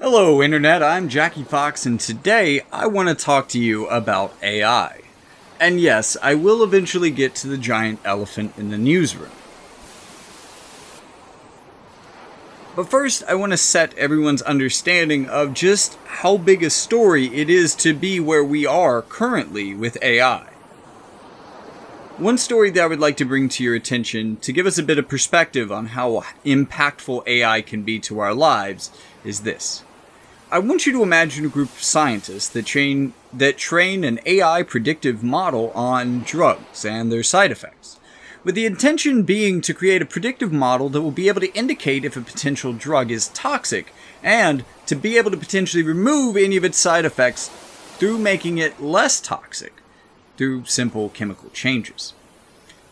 Hello Internet, I'm Jackie Fox and today I want to talk to you about AI. And yes, I will eventually get to the giant elephant in the newsroom. But first, I want to set everyone's understanding of just how big a story it is to be where we are currently with AI. One story that I would like to bring to your attention to give us a bit of perspective on how impactful AI can be to our lives is this. I want you to imagine a group of scientists that train an AI predictive model on drugs and their side effects, with the intention being to create a predictive model that will be able to indicate if a potential drug is toxic and to be able to potentially remove any of its side effects through making it less toxic through simple chemical changes.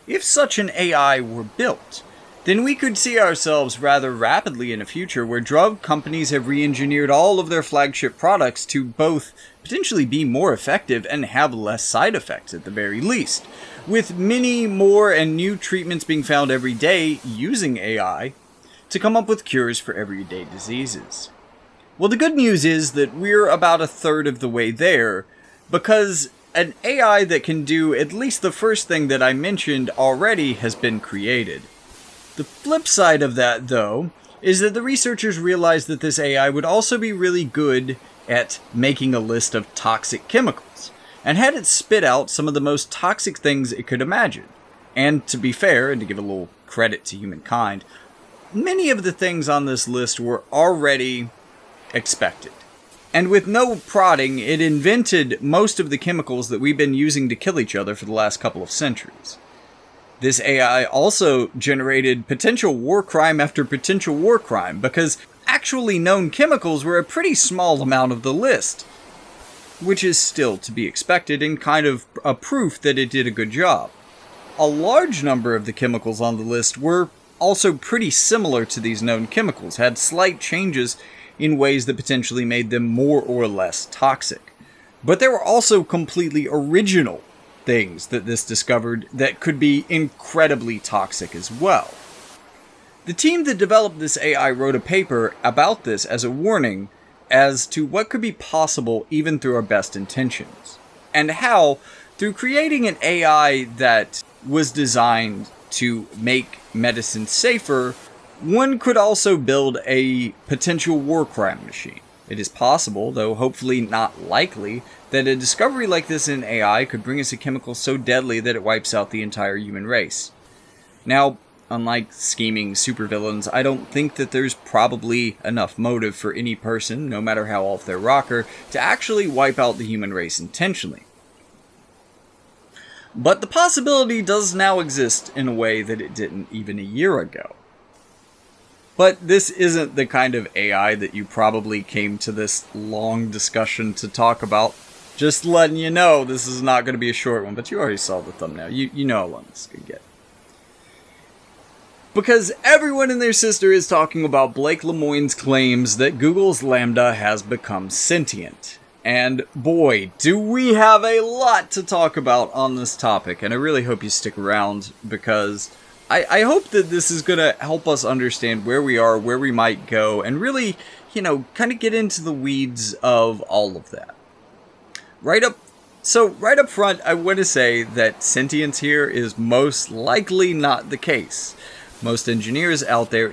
If such an AI were built, then we could see ourselves rather rapidly in a future where drug companies have re-engineered all of their flagship products to both potentially be more effective and have less side effects at the very least, with many more and new treatments being found every day using AI to come up with cures for everyday diseases. Well, the good news is that we're about a third of the way there, because an AI that can do at least the first thing that I mentioned already has been created. The flip side of that, though, is that the researchers realized that this AI would also be really good at making a list of toxic chemicals, and had it spit out some of the most toxic things it could imagine. And to be fair, and to give a little credit to humankind, many of the things on this list were already expected. And with no prodding, it invented most of the chemicals that we've been using to kill each other for the last couple of centuries. This AI also generated potential war crime after potential war crime, because actually known chemicals were a pretty small amount of the list, which is still to be expected and kind of a proof that it did a good job. A large number of the chemicals on the list were also pretty similar to these known chemicals, had slight changes in ways that potentially made them more or less toxic. But there were also completely original things that this discovered that could be incredibly toxic as well. The team that developed this AI wrote a paper about this as a warning as to what could be possible even through our best intentions, and how, through creating an AI that was designed to make medicine safer, one could also build a potential war crime machine. It is possible, though hopefully not likely, that a discovery like this in AI could bring us a chemical so deadly that it wipes out the entire human race. Now, unlike scheming supervillains, I don't think that there's probably enough motive for any person, no matter how off their rocker, to actually wipe out the human race intentionally. But the possibility does now exist in a way that it didn't even a year ago. But this isn't the kind of AI that you probably came to this long discussion to talk about. Just letting you know, this is not going to be a short one, but you already saw the thumbnail. You know how long this is going to get. Because everyone and their sister is talking about Blake Lemoine's claims that Google's Lambda has become sentient. And boy, do we have a lot to talk about on this topic, and I really hope you stick around, because I hope that this is going to help us understand where we are, where we might go, and really, kind of get into the weeds of all of that. Right up front, I want to say that sentience here is most likely not the case. Most engineers out there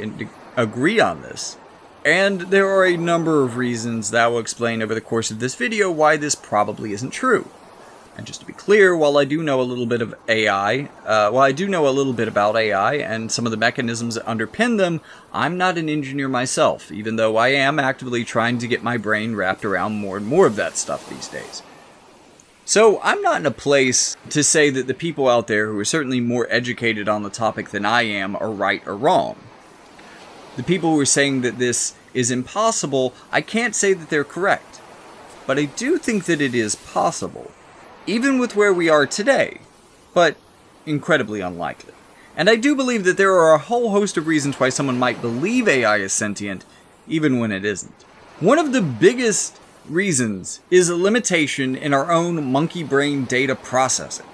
agree on this, and there are a number of reasons that I will explain over the course of this video why this probably isn't true. And just to be clear, while I do know a little bit of AI, about AI and some of the mechanisms that underpin them, I'm not an engineer myself, even though I am actively trying to get my brain wrapped around more and more of that stuff these days. So I'm not in a place to say that the people out there who are certainly more educated on the topic than I am are right or wrong. The people who are saying that this is impossible, I can't say that they're correct. But I do think that it is possible, even with where we are today, but incredibly unlikely. And I do believe that there are a whole host of reasons why someone might believe AI is sentient, even when it isn't. One of the biggest reasons is a limitation in our own monkey brain data processing.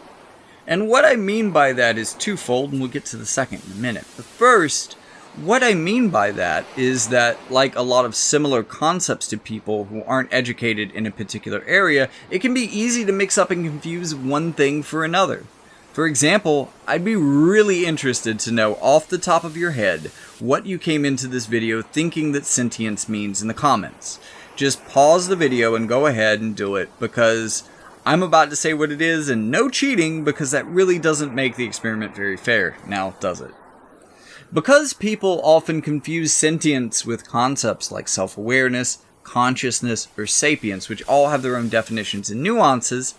And what I mean by that is twofold, and we'll get to the second in a minute. But first, What I mean by that is that, like a lot of similar concepts to people who aren't educated in a particular area, it can be easy to mix up and confuse one thing for another. For example, I'd be really interested to know off the top of your head what you came into this video thinking that sentience means in the comments. Just pause the video and go ahead and do it, because I'm about to say what it is, and no cheating, because that really doesn't make the experiment very fair, now does it? Because people often confuse sentience with concepts like self-awareness, consciousness, or sapience, which all have their own definitions and nuances,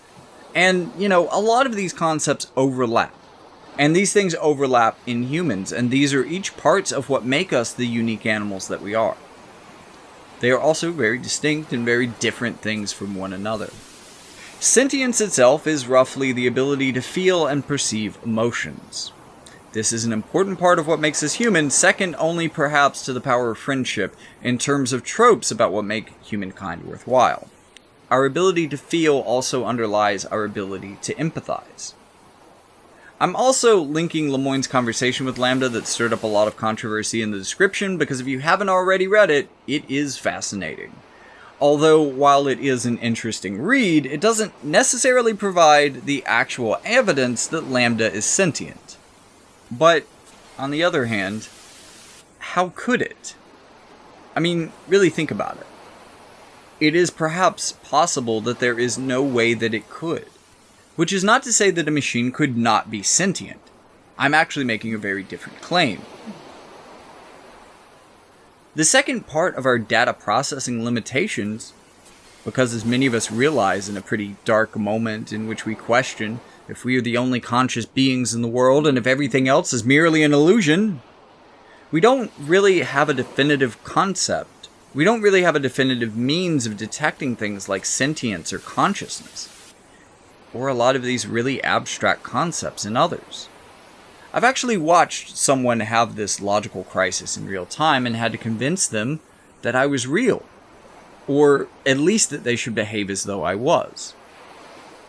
and, a lot of these concepts overlap. And these things overlap in humans, and these are each parts of what make us the unique animals that we are. They are also very distinct and very different things from one another. Sentience itself is roughly the ability to feel and perceive emotions. This is an important part of what makes us human, second only perhaps to the power of friendship in terms of tropes about what make humankind worthwhile. Our ability to feel also underlies our ability to empathize. I'm also linking Lemoine's conversation with LaMDA that stirred up a lot of controversy in the description, because if you haven't already read it, it is fascinating. Although, while it is an interesting read, it doesn't necessarily provide the actual evidence that LaMDA is sentient. But, on the other hand, how could it? I mean, really think about it. It is perhaps possible that there is no way that it could. Which is not to say that a machine could not be sentient. I'm actually making a very different claim. The second part of our data processing limitations, because as many of us realize in a pretty dark moment in which we question if we are the only conscious beings in the world and if everything else is merely an illusion, we don't really have a definitive concept. We don't really have a definitive means of detecting things like sentience or consciousness, or a lot of these really abstract concepts in others. I've actually watched someone have this logical crisis in real time and had to convince them that I was real, or at least that they should behave as though I was.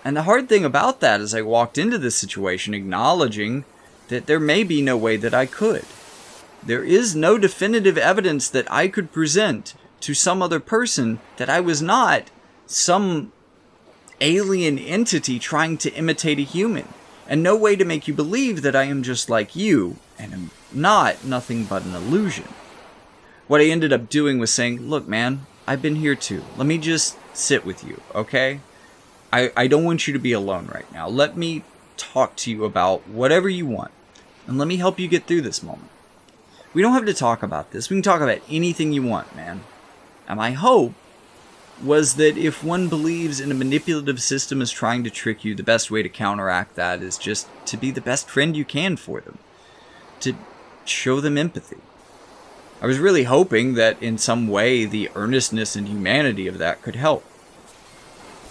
And the hard thing about that is I walked into this situation acknowledging that there may be no way that I could. There is no definitive evidence that I could present to some other person that I was not some alien entity trying to imitate a human, and no way to make you believe that I am just like you and am not nothing but an illusion. What I ended up doing was saying, look man, I've been here too. Let me just sit with you, okay? I don't want you to be alone right now. Let me talk to you about whatever you want, and let me help you get through this moment. We don't have to talk about this. We can talk about anything you want, man. And my hope was that if one believes in a manipulative system is trying to trick you, the best way to counteract that is just to be the best friend you can for them. To show them empathy. I was really hoping that in some way the earnestness and humanity of that could help.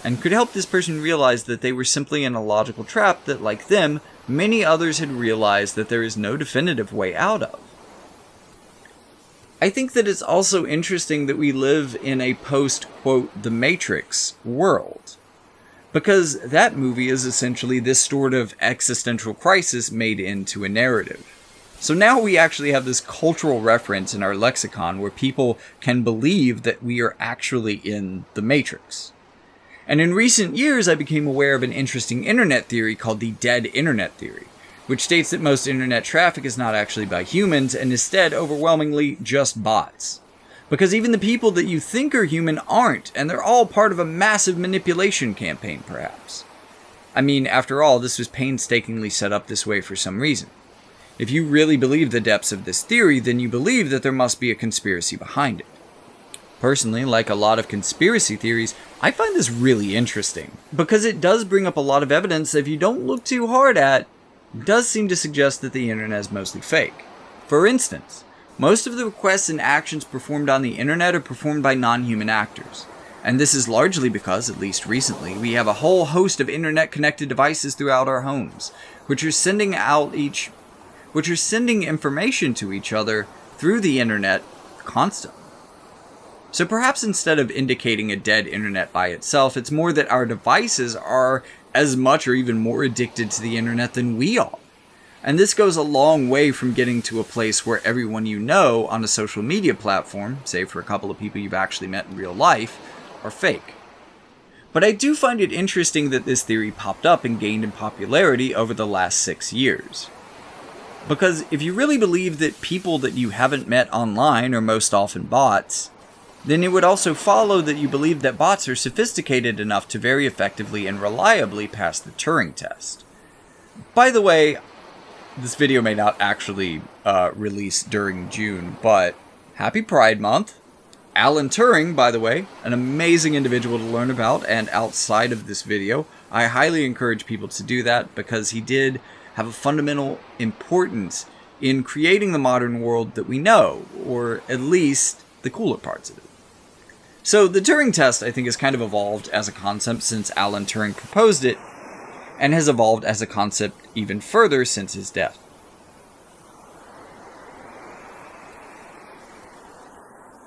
And could help this person realize that they were simply in a logical trap that, like them, many others had realized that there is no definitive way out of. I think that it's also interesting that we live in a post-quote, The Matrix world. Because that movie is essentially this sort of existential crisis made into a narrative. So now we actually have this cultural reference in our lexicon where people can believe that we are actually in the Matrix. And in recent years, I became aware of an interesting internet theory called the dead internet theory, which states that most internet traffic is not actually by humans and instead overwhelmingly just bots. Because even the people that you think are human aren't, and they're all part of a massive manipulation campaign, perhaps. I mean, after all, this was painstakingly set up this way for some reason. If you really believe the depths of this theory, then you believe that there must be a conspiracy behind it. Personally, like a lot of conspiracy theories, I find this really interesting, because it does bring up a lot of evidence that if you don't look too hard at, does seem to suggest that the internet is mostly fake. For instance, most of the requests and actions performed on the internet are performed by non-human actors. And this is largely because, at least recently, we have a whole host of internet-connected devices throughout our homes, which are sending information to each other through the internet constantly. So perhaps instead of indicating a dead internet by itself, it's more that our devices are as much or even more addicted to the internet than we are. And this goes a long way from getting to a place where everyone you know on a social media platform, save for a couple of people you've actually met in real life, are fake. But I do find it interesting that this theory popped up and gained in popularity over the last 6 years. Because if you really believe that people that you haven't met online are most often bots, then it would also follow that you believe that bots are sophisticated enough to very effectively and reliably pass the Turing test. By the way, this video may not actually release during June, but happy Pride Month. Alan Turing, by the way, an amazing individual to learn about, and outside of this video, I highly encourage people to do that because he did have a fundamental importance in creating the modern world that we know, or at least the cooler parts of it. So the Turing test, I think, has kind of evolved as a concept since Alan Turing proposed it, and has evolved as a concept even further since his death.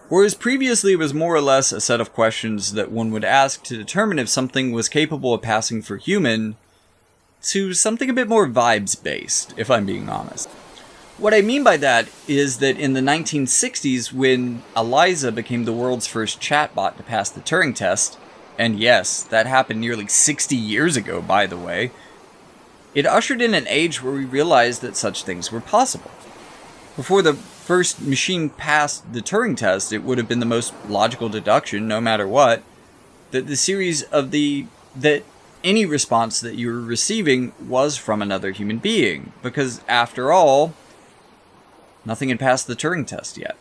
Whereas previously it was more or less a set of questions that one would ask to determine if something was capable of passing for human, to something a bit more vibes-based, if I'm being honest. What I mean by that is that in the 1960s, when Eliza became the world's first chatbot to pass the Turing test, and yes, that happened nearly 60 years ago, by the way, it ushered in an age where we realized that such things were possible. Before the first machine passed the Turing test, it would have been the most logical deduction, no matter what, that that any response that you were receiving was from another human being, because after all, nothing had passed the Turing test yet.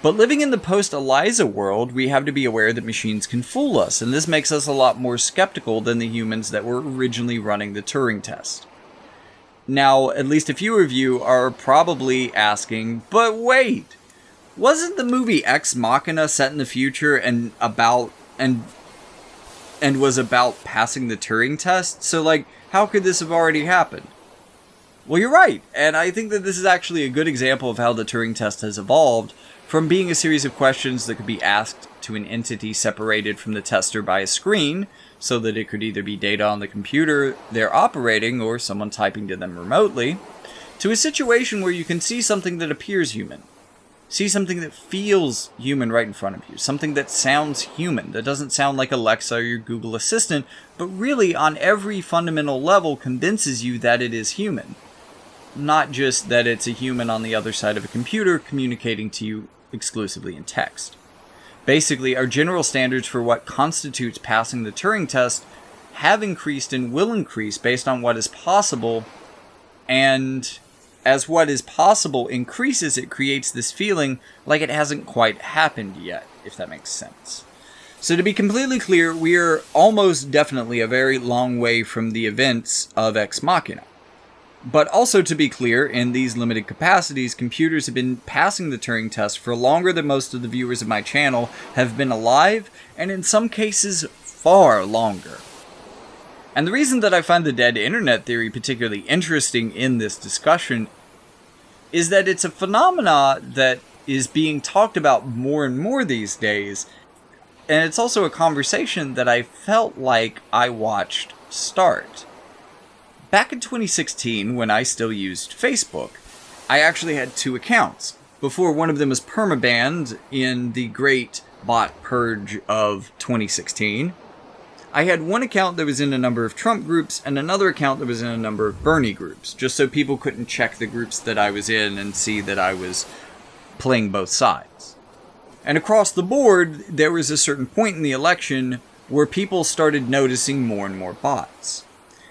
But living in the post-Eliza world, we have to be aware that machines can fool us, and this makes us a lot more skeptical than the humans that were originally running the Turing test. Now, at least a few of you are probably asking, but wait, wasn't the movie Ex Machina set in the future and was about passing the Turing test? So, how could this have already happened? Well, you're right, and I think that this is actually a good example of how the Turing test has evolved from being a series of questions that could be asked to an entity separated from the tester by a screen, so that it could either be data on the computer they're operating or someone typing to them remotely, to a situation where you can see something that appears human. See something that feels human right in front of you. Something that sounds human, that doesn't sound like Alexa or your Google Assistant, but really on every fundamental level convinces you that it is human. Not just that it's a human on the other side of a computer communicating to you exclusively in text. Basically, our general standards for what constitutes passing the Turing test have increased and will increase based on what is possible, and as what is possible increases, it creates this feeling like it hasn't quite happened yet, if that makes sense. So to be completely clear, we are almost definitely a very long way from the events of Ex Machina. But also to be clear, in these limited capacities, computers have been passing the Turing test for longer than most of the viewers of my channel have been alive, and in some cases, far longer. And the reason that I find the dead internet theory particularly interesting in this discussion is that it's a phenomena that is being talked about more and more these days, and it's also a conversation that I felt like I watched start. Back in 2016, when I still used Facebook, I actually had 2 accounts. Before one of them was permabanned in the great bot purge of 2016, I had one account that was in a number of Trump groups and another account that was in a number of Bernie groups, just so people couldn't check the groups that I was in and see that I was playing both sides. And across the board, there was a certain point in the election where people started noticing more and more bots.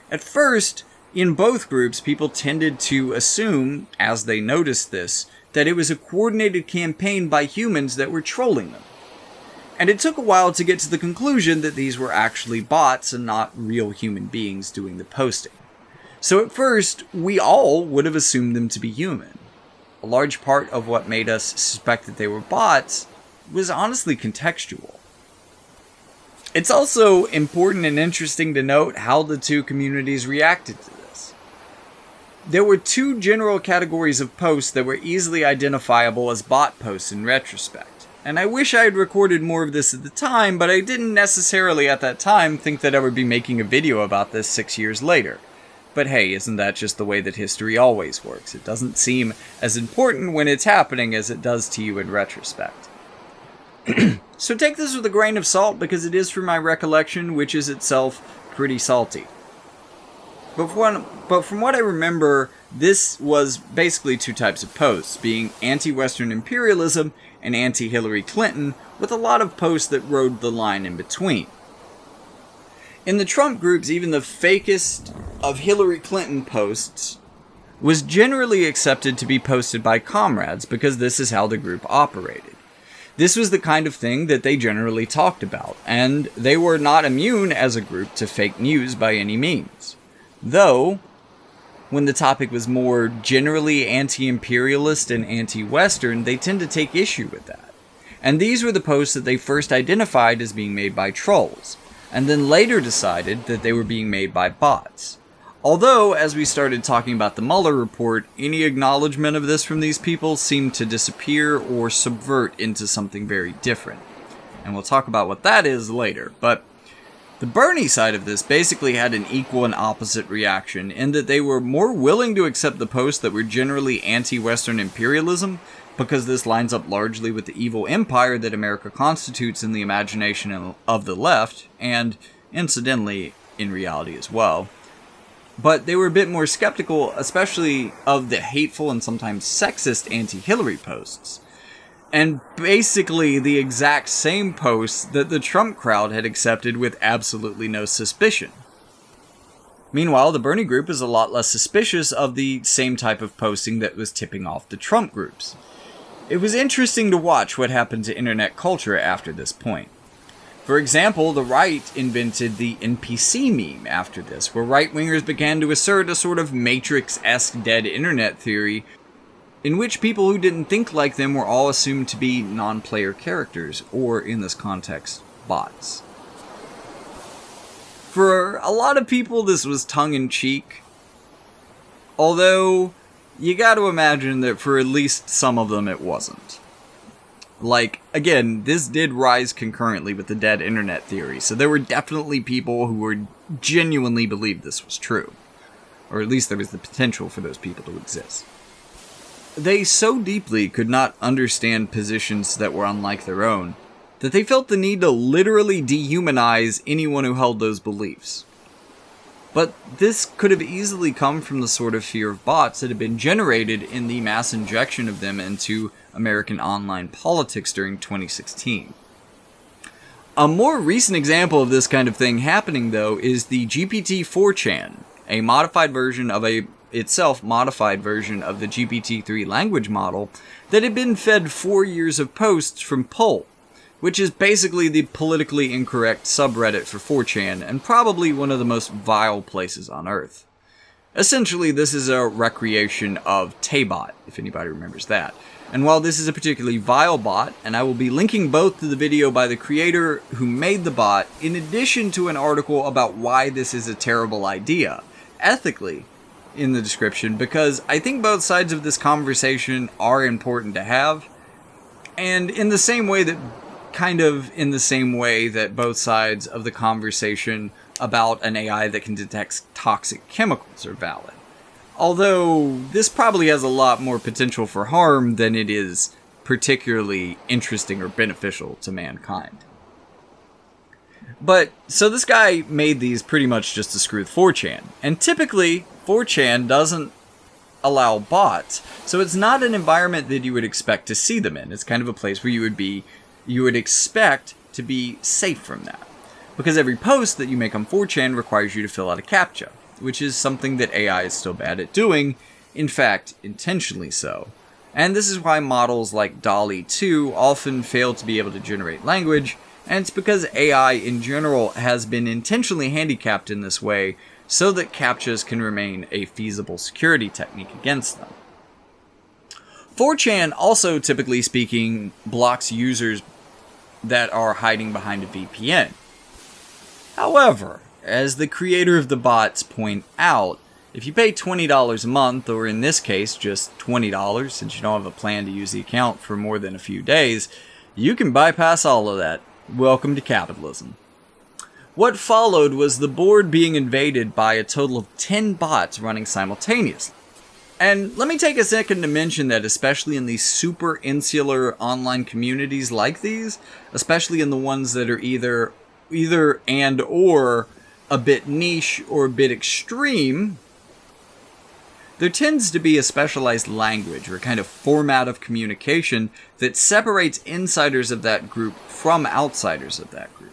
At first, in both groups, people tended to assume, as they noticed this, that it was a coordinated campaign by humans that were trolling them. And it took a while to get to the conclusion that these were actually bots and not real human beings doing the posting. So at first, we all would have assumed them to be human. A large part of what made us suspect that they were bots was honestly contextual. It's also important and interesting to note how the two communities reacted to this. There were 2 general categories of posts that were easily identifiable as bot posts in retrospect. And I wish I had recorded more of this at the time, but I didn't necessarily at that time think that I would be making a video about this 6 years later. But hey, isn't that just the way that history always works? It doesn't seem as important when it's happening as it does to you in retrospect. So take this with a grain of salt, because it is from my recollection, which is itself pretty salty. But from what I remember, this was basically two types of posts, being anti-Western imperialism and anti-Hillary Clinton, with a lot of posts that rode the line in between. In the Trump groups, even the fakest of Hillary Clinton posts was generally accepted to be posted by comrades, because this is how the group operated. This was the kind of thing that they generally talked about, and they were not immune as a group to fake news by any means. Though, when the topic was more generally anti-imperialist and anti-Western, they tend to take issue with that. And these were the posts that they first identified as being made by trolls, and then later decided that they were being made by bots. Although, as we started talking about the Mueller report, any acknowledgement of this from these people seemed to disappear or subvert into something very different. And we'll talk about what that is later, but the Bernie side of this basically had an equal and opposite reaction, in that they were more willing to accept the posts that were generally anti-Western imperialism, because this lines up largely with the evil empire that America constitutes in the imagination of the left, and, incidentally, in reality as well. But they were a bit more skeptical, especially of the hateful and sometimes sexist anti-Hillary posts. And basically the exact same posts that the Trump crowd had accepted with absolutely no suspicion. Meanwhile, the Bernie group is a lot less suspicious of the same type of posting that was tipping off the Trump groups. It was interesting to watch what happened to internet culture after this point. For example, the right invented the NPC meme after this, where right-wingers began to assert a sort of Matrix-esque dead internet theory, in which people who didn't think like them were all assumed to be non-player characters, or, in this context, bots. For a lot of people, this was tongue-in-cheek, although you gotta imagine that for at least some of them it wasn't. Like, again, this did rise concurrently with the dead internet theory, so there were definitely people who were genuinely believed this was true. Or at least there was the potential for those people to exist. They so deeply could not understand positions that were unlike their own, that they felt the need to literally dehumanize anyone who held those beliefs. But this could have easily come from the sort of fear of bots that had been generated in the mass injection of them into American online politics during 2016. A more recent example of this kind of thing happening, though, is the GPT-4chan, a modified version of the GPT-3 language model that had been fed 4 years of posts from Poll, which is basically the politically incorrect subreddit for 4chan, and probably one of the most vile places on Earth. Essentially, this is a recreation of Taybot, if anybody remembers that. And while this is a particularly vile bot, and I will be linking both to the video by the creator who made the bot, in addition to an article about why this is a terrible idea, ethically, in the description, because I think both sides of this conversation are important to have, and in the same way that both sides of the conversation about an AI that can detect toxic chemicals are valid. Although, this probably has a lot more potential for harm than it is particularly interesting or beneficial to mankind. But, so this guy made these pretty much just to screw with 4chan. And typically, 4chan doesn't allow bots, so it's not an environment that you would expect to see them in. It's kind of a place where you would expect to be safe from that. Because every post that you make on 4chan requires you to fill out a CAPTCHA, which is something that AI is still bad at doing, in fact, intentionally so. And this is why models like DALL-E 2 often fail to be able to generate language, and it's because AI in general has been intentionally handicapped in this way so that CAPTCHAs can remain a feasible security technique against them. 4chan also, typically speaking, blocks users that are hiding behind a VPN. However, as the creator of the bots point out, if you pay $20 a month, or in this case just $20 since you don't have a plan to use the account for more than a few days, you can bypass all of that. Welcome to capitalism. What followed was the board being invaded by a total of 10 bots running simultaneously. And let me take a second to mention that especially in these super insular online communities like these, especially in the ones that are either and or a bit niche or a bit extreme, there tends to be a specialized language or kind of format of communication that separates insiders of that group from outsiders of that group.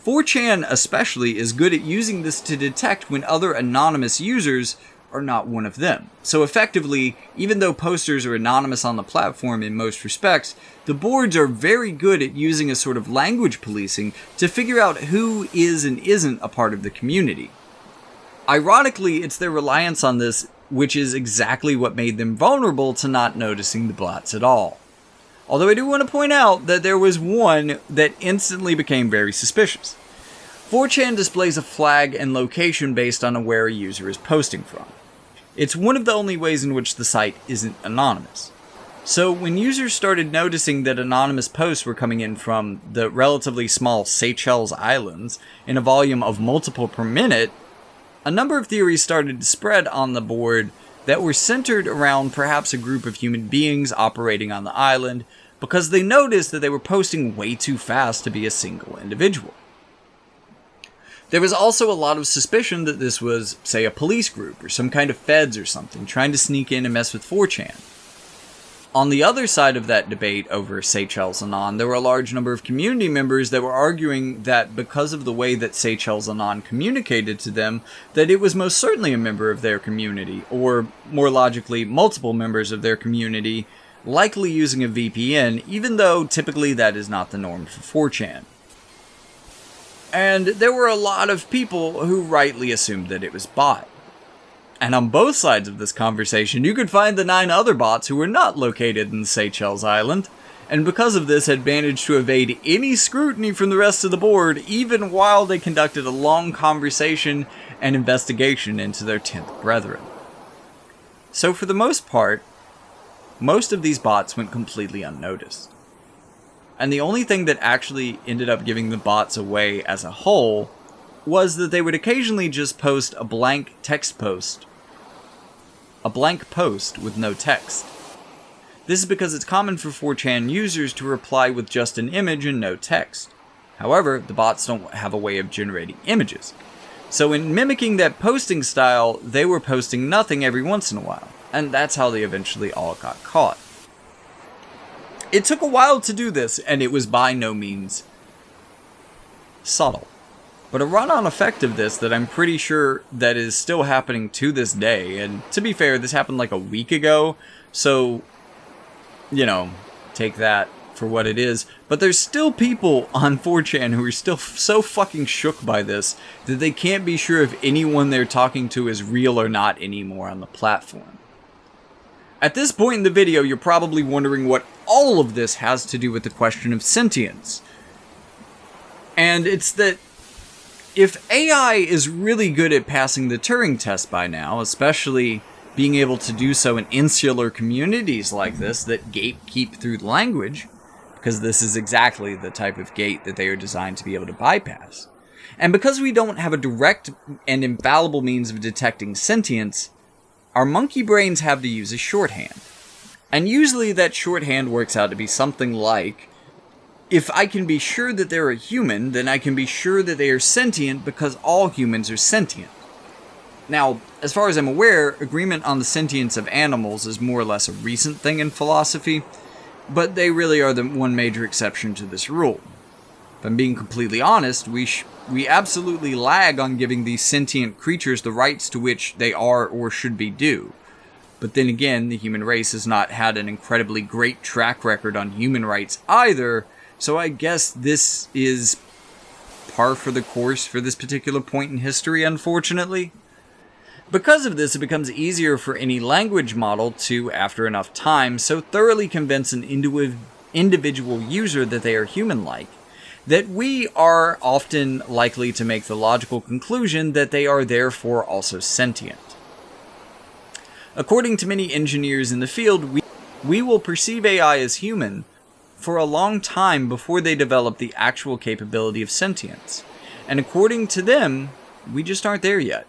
4chan especially is good at using this to detect when other anonymous users are not one of them. So effectively, even though posters are anonymous on the platform in most respects, the boards are very good at using a sort of language policing to figure out who is and isn't a part of the community. Ironically, it's their reliance on this which is exactly what made them vulnerable to not noticing the bots at all. Although I do want to point out that there was one that instantly became very suspicious. 4chan displays a flag and location based on where a user is posting from. It's one of the only ways in which the site isn't anonymous. So when users started noticing that anonymous posts were coming in from the relatively small Seychelles Islands in a volume of multiple per minute, a number of theories started to spread on the board that were centered around perhaps a group of human beings operating on the island because they noticed that they were posting way too fast to be a single individual. There was also a lot of suspicion that this was, say, a police group or some kind of feds or something trying to sneak in and mess with 4chan. On the other side of that debate over Seychelles Anon, there were a large number of community members that were arguing that because of the way that Seychelles Anon communicated to them, that it was most certainly a member of their community, or more logically, multiple members of their community, likely using a VPN, even though typically that is not the norm for 4chan. And there were a lot of people who rightly assumed that it was bot. And on both sides of this conversation, you could find the 9 other bots who were not located in Seychelles Island, and because of this had managed to evade any scrutiny from the rest of the board, even while they conducted a long conversation and investigation into their 10th brethren. So for the most part, most of these bots went completely unnoticed. And the only thing that actually ended up giving the bots away as a whole was that they would occasionally just post a blank post with no text. This is because it's common for 4chan users to reply with just an image and no text. However, the bots don't have a way of generating images. So in mimicking that posting style, they were posting nothing every once in a while. And that's how they eventually all got caught. It took a while to do this, and it was by no means subtle. But a run-on effect of this that I'm pretty sure that is still happening to this day, and to be fair, this happened like a week ago, so, you know, take that for what it is. But there's still people on 4chan who are still so fucking shook by this that they can't be sure if anyone they're talking to is real or not anymore on the platform. At this point in the video, you're probably wondering what all of this has to do with the question of sentience. And it's that if AI is really good at passing the Turing test by now, especially being able to do so in insular communities like this that gatekeep through the language, because this is exactly the type of gate that they are designed to be able to bypass, and because we don't have a direct and infallible means of detecting sentience, our monkey brains have to use a shorthand. And usually that shorthand works out to be something like, if I can be sure that they're a human, then I can be sure that they are sentient because all humans are sentient. Now, as far as I'm aware, agreement on the sentience of animals is more or less a recent thing in philosophy, but they really are the one major exception to this rule. If I'm being completely honest, we absolutely lag on giving these sentient creatures the rights to which they are or should be due. But then again, the human race has not had an incredibly great track record on human rights either, so I guess this is par for the course for this particular point in history, unfortunately. Because of this, it becomes easier for any language model to, after enough time, so thoroughly convince an individual user that they are human-like, that we are often likely to make the logical conclusion that they are therefore also sentient. According to many engineers in the field, we will perceive AI as human for a long time before they develop the actual capability of sentience. And according to them, we just aren't there yet.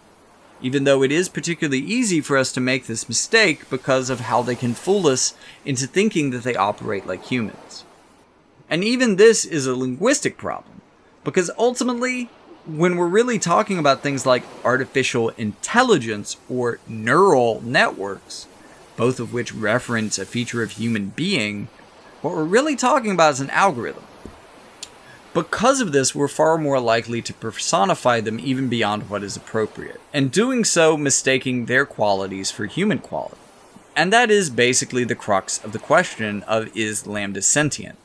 Even though it is particularly easy for us to make this mistake because of how they can fool us into thinking that they operate like humans. And even this is a linguistic problem, because ultimately, when we're really talking about things like artificial intelligence or neural networks, both of which reference a feature of human being, what we're really talking about is an algorithm. Because of this, we're far more likely to personify them even beyond what is appropriate, and doing so mistaking their qualities for human quality. And that is basically the crux of the question of, is Lambda sentient?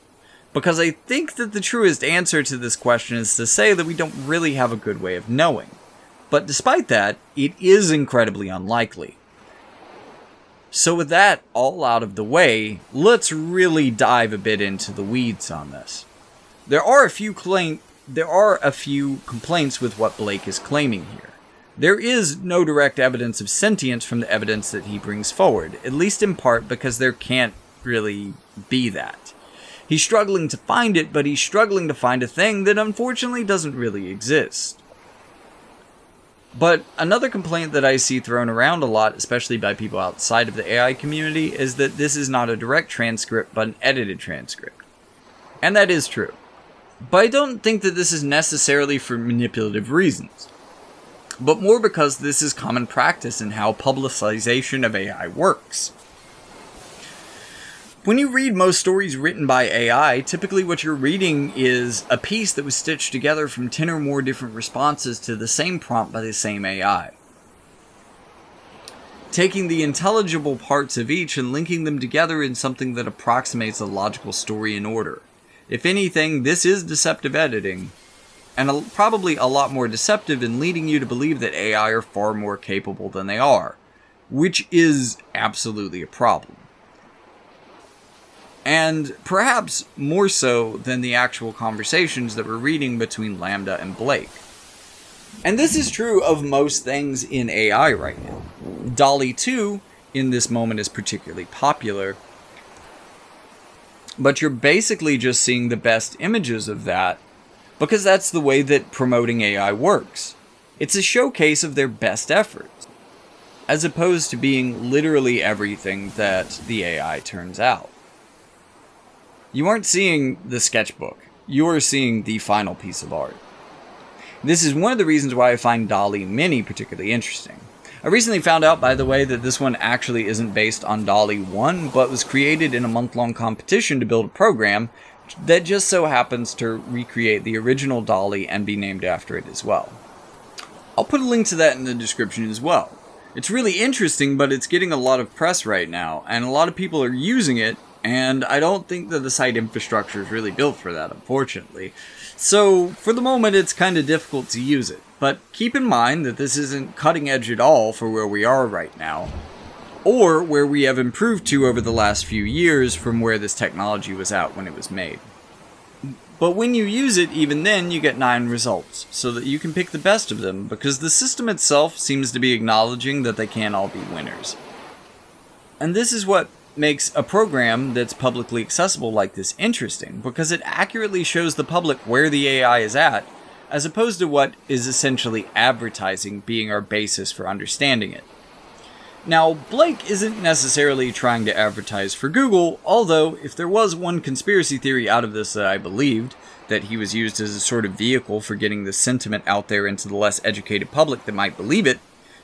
Because I think that the truest answer to this question is to say that we don't really have a good way of knowing. But despite that, it is incredibly unlikely. So with that all out of the way, let's really dive a bit into the weeds on this. There are a few complaints with what Blake is claiming here. There is no direct evidence of sentience from the evidence that he brings forward, at least in part because there can't really be that. He's struggling to find it, but he's struggling to find a thing that unfortunately doesn't really exist. But another complaint that I see thrown around a lot, especially by people outside of the AI community, is that this is not a direct transcript, but an edited transcript. And that is true. But I don't think that this is necessarily for manipulative reasons, but more because this is common practice in how publicization of AI works. When you read most stories written by AI, typically what you're reading is a piece that was stitched together from 10 or more different responses to the same prompt by the same AI. Taking the intelligible parts of each and linking them together in something that approximates a logical story in order. If anything, this is deceptive editing, and probably a lot more deceptive in leading you to believe that AI are far more capable than they are, which is absolutely a problem. And perhaps more so than the actual conversations that we're reading between Lambda and Blake. And this is true of most things in AI right now. DALL-E 2 in this moment is particularly popular, but you're basically just seeing the best images of that because that's the way that promoting AI works. It's a showcase of their best efforts, as opposed to being literally everything that the AI turns out. You aren't seeing the sketchbook, you are seeing the final piece of art. This is one of the reasons why I find DALL-E Mini particularly interesting. I recently found out, by the way, that this one actually isn't based on DALL-E 1, but was created in a month-long competition to build a program that just so happens to recreate the original DALL-E and be named after it as well. I'll put a link to that in the description as well. It's really interesting, but it's getting a lot of press right now, and a lot of people are using it, and I don't think that the site infrastructure is really built for that, unfortunately. So, for the moment, it's kind of difficult to use it. But keep in mind that this isn't cutting edge at all for where we are right now, or where we have improved to over the last few years from where this technology was at when it was made. But when you use it, even then, you get 9 results, so that you can pick the best of them, because the system itself seems to be acknowledging that they can't all be winners. And this is what makes a program that's publicly accessible like this interesting, because it accurately shows the public where the AI is at, as opposed to what is essentially advertising being our basis for understanding it. Now, Blake isn't necessarily trying to advertise for Google, although if there was one conspiracy theory out of this that I believed, that he was used as a sort of vehicle for getting the sentiment out there into the less educated public that might believe it,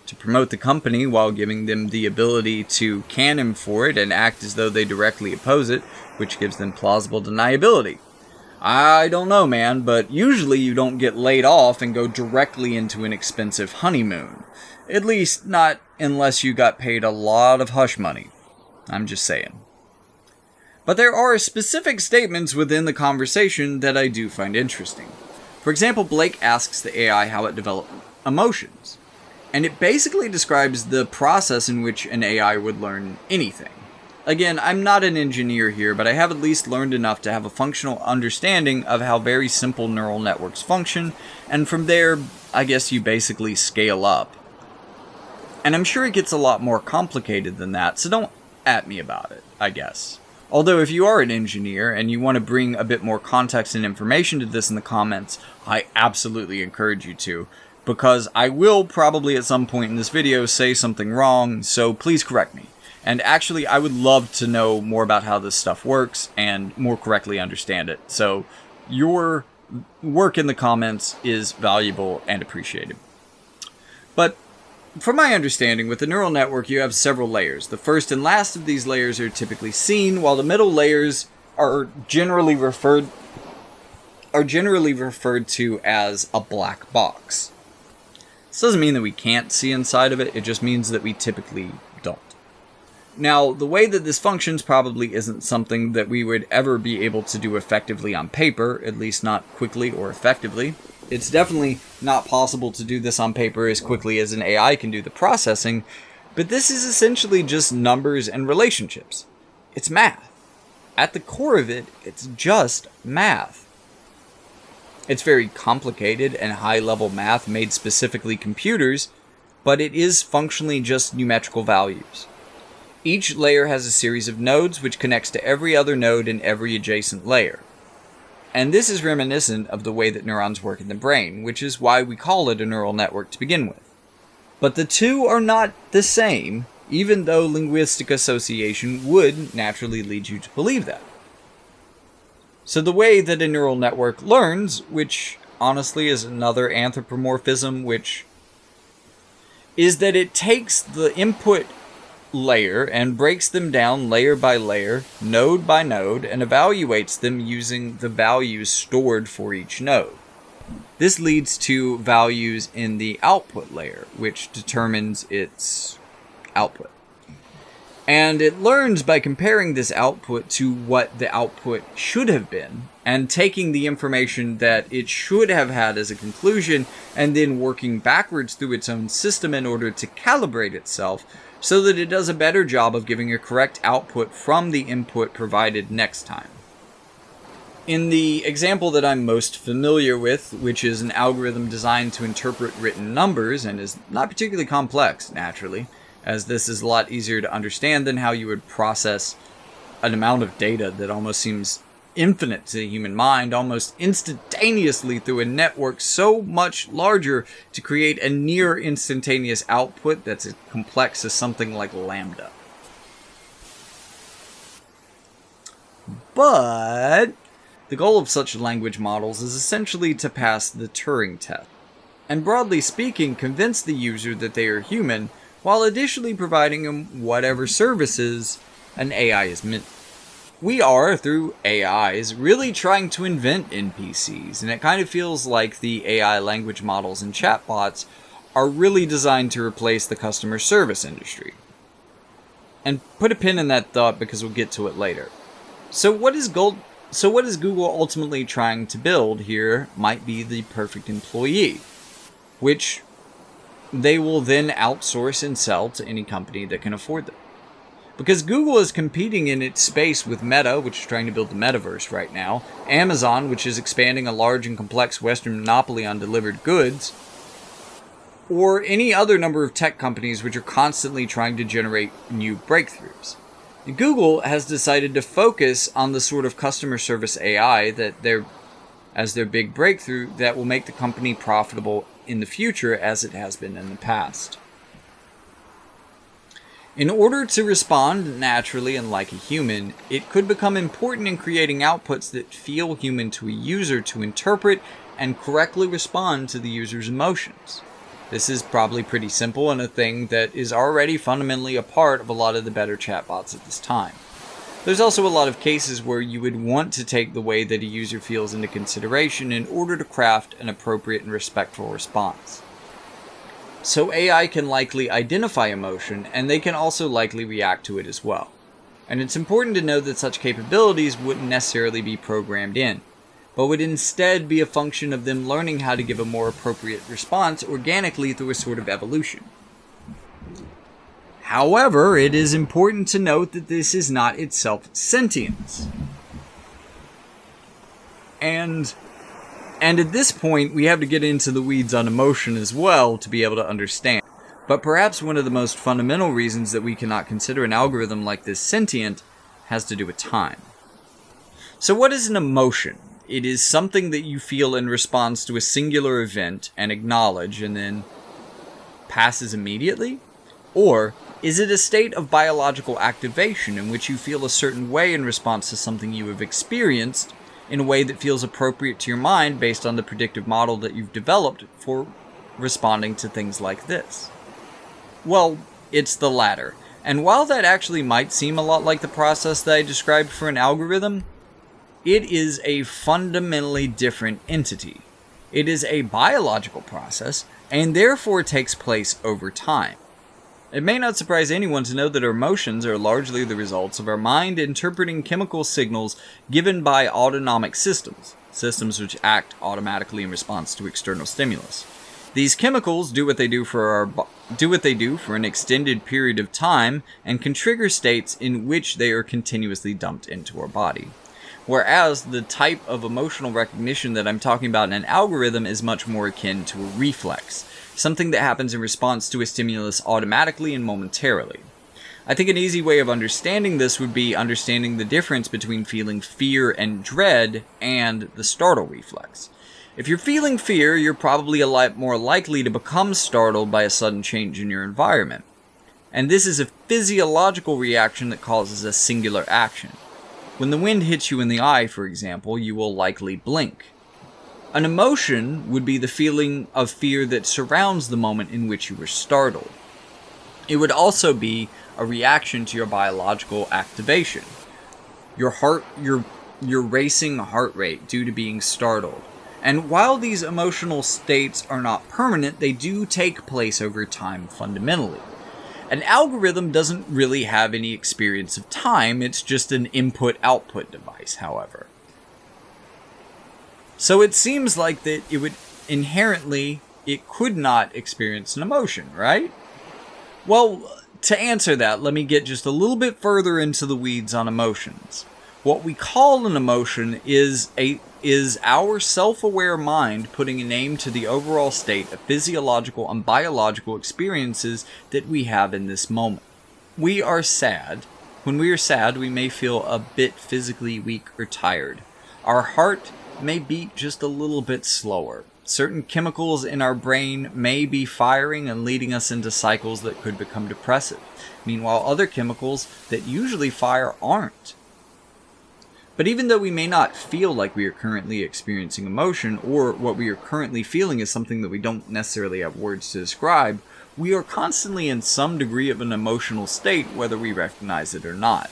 to promote the company while giving them the ability to can him for it and act as though they directly oppose it, which gives them plausible deniability. I don't know, man, but usually you don't get laid off and go directly into an expensive honeymoon. At least not unless you got paid a lot of hush money. I'm just saying. But there are specific statements within the conversation that I do find interesting. For example, Blake asks the AI how it developed emotions. And it basically describes the process in which an AI would learn anything. Again, I'm not an engineer here, but I have at least learned enough to have a functional understanding of how very simple neural networks function, and from there, I guess you basically scale up. And I'm sure it gets a lot more complicated than that, so don't at me about it, I guess. Although if you are an engineer and you want to bring a bit more context and information to this in the comments, I absolutely encourage you to, because I will probably at some point in this video say something wrong, so please correct me. And actually, I would love to know more about how this stuff works and more correctly understand it. So your work in the comments is valuable and appreciated. But from my understanding, with the neural network, you have several layers. The first and last of these layers are typically seen, while the middle layers are generally referred to as a black box. This doesn't mean that we can't see inside of it, it just means that we typically don't. Now, the way that this functions probably isn't something that we would ever be able to do effectively on paper, at least not quickly or effectively. It's definitely not possible to do this on paper as quickly as an AI can do the processing, but this is essentially just numbers and relationships. It's math. At the core of it, it's just math. It's very complicated and high-level math made specifically computers, but it is functionally just numerical values. Each layer has a series of nodes which connects to every other node in every adjacent layer. And this is reminiscent of the way that neurons work in the brain, which is why we call it a neural network to begin with. But the two are not the same, even though linguistic association would naturally lead you to believe that. So the way that a neural network learns, which honestly is another anthropomorphism, which is that it takes the input layer and breaks them down layer by layer, node by node, and evaluates them using the values stored for each node. This leads to values in the output layer, which determines its output. And it learns by comparing this output to what the output should have been, and taking the information that it should have had as a conclusion, and then working backwards through its own system in order to calibrate itself, so that it does a better job of giving a correct output from the input provided next time. In the example that I'm most familiar with, which is an algorithm designed to interpret written numbers, and is not particularly complex, naturally, as this is a lot easier to understand than how you would process an amount of data that almost seems infinite to the human mind, almost instantaneously through a network so much larger to create a near instantaneous output that's as complex as something like lambda. But the goal of such language models is essentially to pass the Turing test, and broadly speaking, convince the user that they are human, while additionally providing them whatever services an AI is meant. We are, through AIs, really trying to invent NPCs, and it kind of feels like the AI language models and chatbots are really designed to replace the customer service industry. And put a pin in that thought because we'll get to it later. So what is Google ultimately trying to build here might be the perfect employee, which they will then outsource and sell to any company that can afford them. Because Google is competing in its space with Meta, which is trying to build the metaverse right now, Amazon, which is expanding a large and complex Western monopoly on delivered goods, or any other number of tech companies which are constantly trying to generate new breakthroughs. Google has decided to focus on the sort of customer service AI as their big breakthrough that will make the company profitable in the future as it has been in the past. In order to respond naturally and like a human, it could become important in creating outputs that feel human to a user to interpret and correctly respond to the user's emotions. This is probably pretty simple and a thing that is already fundamentally a part of a lot of the better chatbots at this time. There's also a lot of cases where you would want to take the way that a user feels into consideration in order to craft an appropriate and respectful response. So AI can likely identify emotion, and they can also likely react to it as well. And it's important to know that such capabilities wouldn't necessarily be programmed in, but would instead be a function of them learning how to give a more appropriate response organically through a sort of evolution. However, it is important to note that this is not itself sentience. And at this point, we have to get into the weeds on emotion as well to be able to understand. But perhaps one of the most fundamental reasons that we cannot consider an algorithm like this sentient has to do with time. So what is an emotion? It is something that you feel in response to a singular event and acknowledge and then passes immediately? Or is it a state of biological activation in which you feel a certain way in response to something you have experienced in a way that feels appropriate to your mind based on the predictive model that you've developed for responding to things like this? Well, it's the latter. And while that actually might seem a lot like the process that I described for an algorithm, it is a fundamentally different entity. It is a biological process, and therefore takes place over time. It may not surprise anyone to know that our emotions are largely the results of our mind interpreting chemical signals given by autonomic systems, systems which act automatically in response to external stimulus. These chemicals do what they do for an extended period of time and can trigger states in which they are continuously dumped into our body. Whereas the type of emotional recognition that I'm talking about in an algorithm is much more akin to a reflex, something that happens in response to a stimulus automatically and momentarily. I think an easy way of understanding this would be understanding the difference between feeling fear and dread and the startle reflex. If you're feeling fear, you're probably a lot more likely to become startled by a sudden change in your environment. And this is a physiological reaction that causes a singular action. When the wind hits you in the eye, for example, you will likely blink. An emotion would be the feeling of fear that surrounds the moment in which you were startled. It would also be a reaction to your biological activation. Your racing heart rate due to being startled. And while these emotional states are not permanent, they do take place over time fundamentally. An algorithm doesn't really have any experience of time, it's just an input-output device, however. So it seems like that it could not experience an emotion, right? Well, to answer that, let me get just a little bit further into the weeds on emotions. What we call an emotion is our self-aware mind putting a name to the overall state of physiological and biological experiences that we have in this moment. We are sad. When we are sad, we may feel a bit physically weak or tired. Our heart may beat just a little bit slower. Certain chemicals in our brain may be firing and leading us into cycles that could become depressive. Meanwhile, other chemicals that usually fire aren't. But even though we may not feel like we are currently experiencing emotion, or what we are currently feeling is something that we don't necessarily have words to describe, we are constantly in some degree of an emotional state, whether we recognize it or not.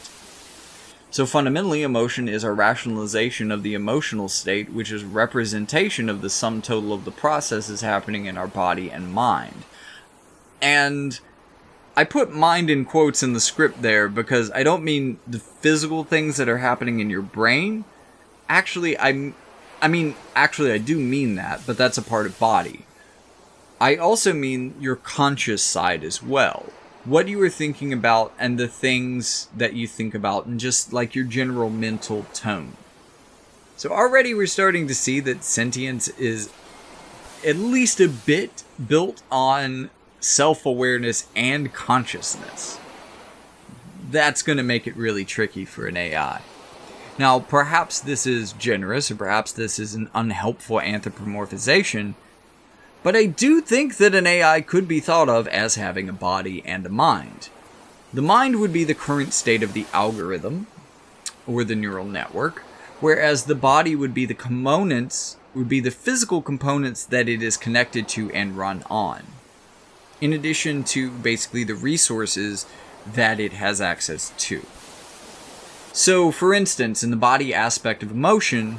So fundamentally, emotion is our rationalization of the emotional state, which is representation of the sum total of the processes happening in our body and mind. And I put mind in quotes in the script there because I don't mean the physical things that are happening in your brain. Actually, I do mean that, but that's a part of body. I also mean your conscious side as well. What you are thinking about and the things that you think about and just like your general mental tone. So already we're starting to see that sentience is at least a bit built on self-awareness and consciousness. That's going to make it really tricky for an AI. Now, perhaps this is generous, or perhaps this is an unhelpful anthropomorphization, but I do think that an AI could be thought of as having a body and a mind. The mind would be the current state of the algorithm, or the neural network, whereas the body would be the physical components that it is connected to and run on, in addition to basically the resources that it has access to. So, for instance, in the body aspect of emotion,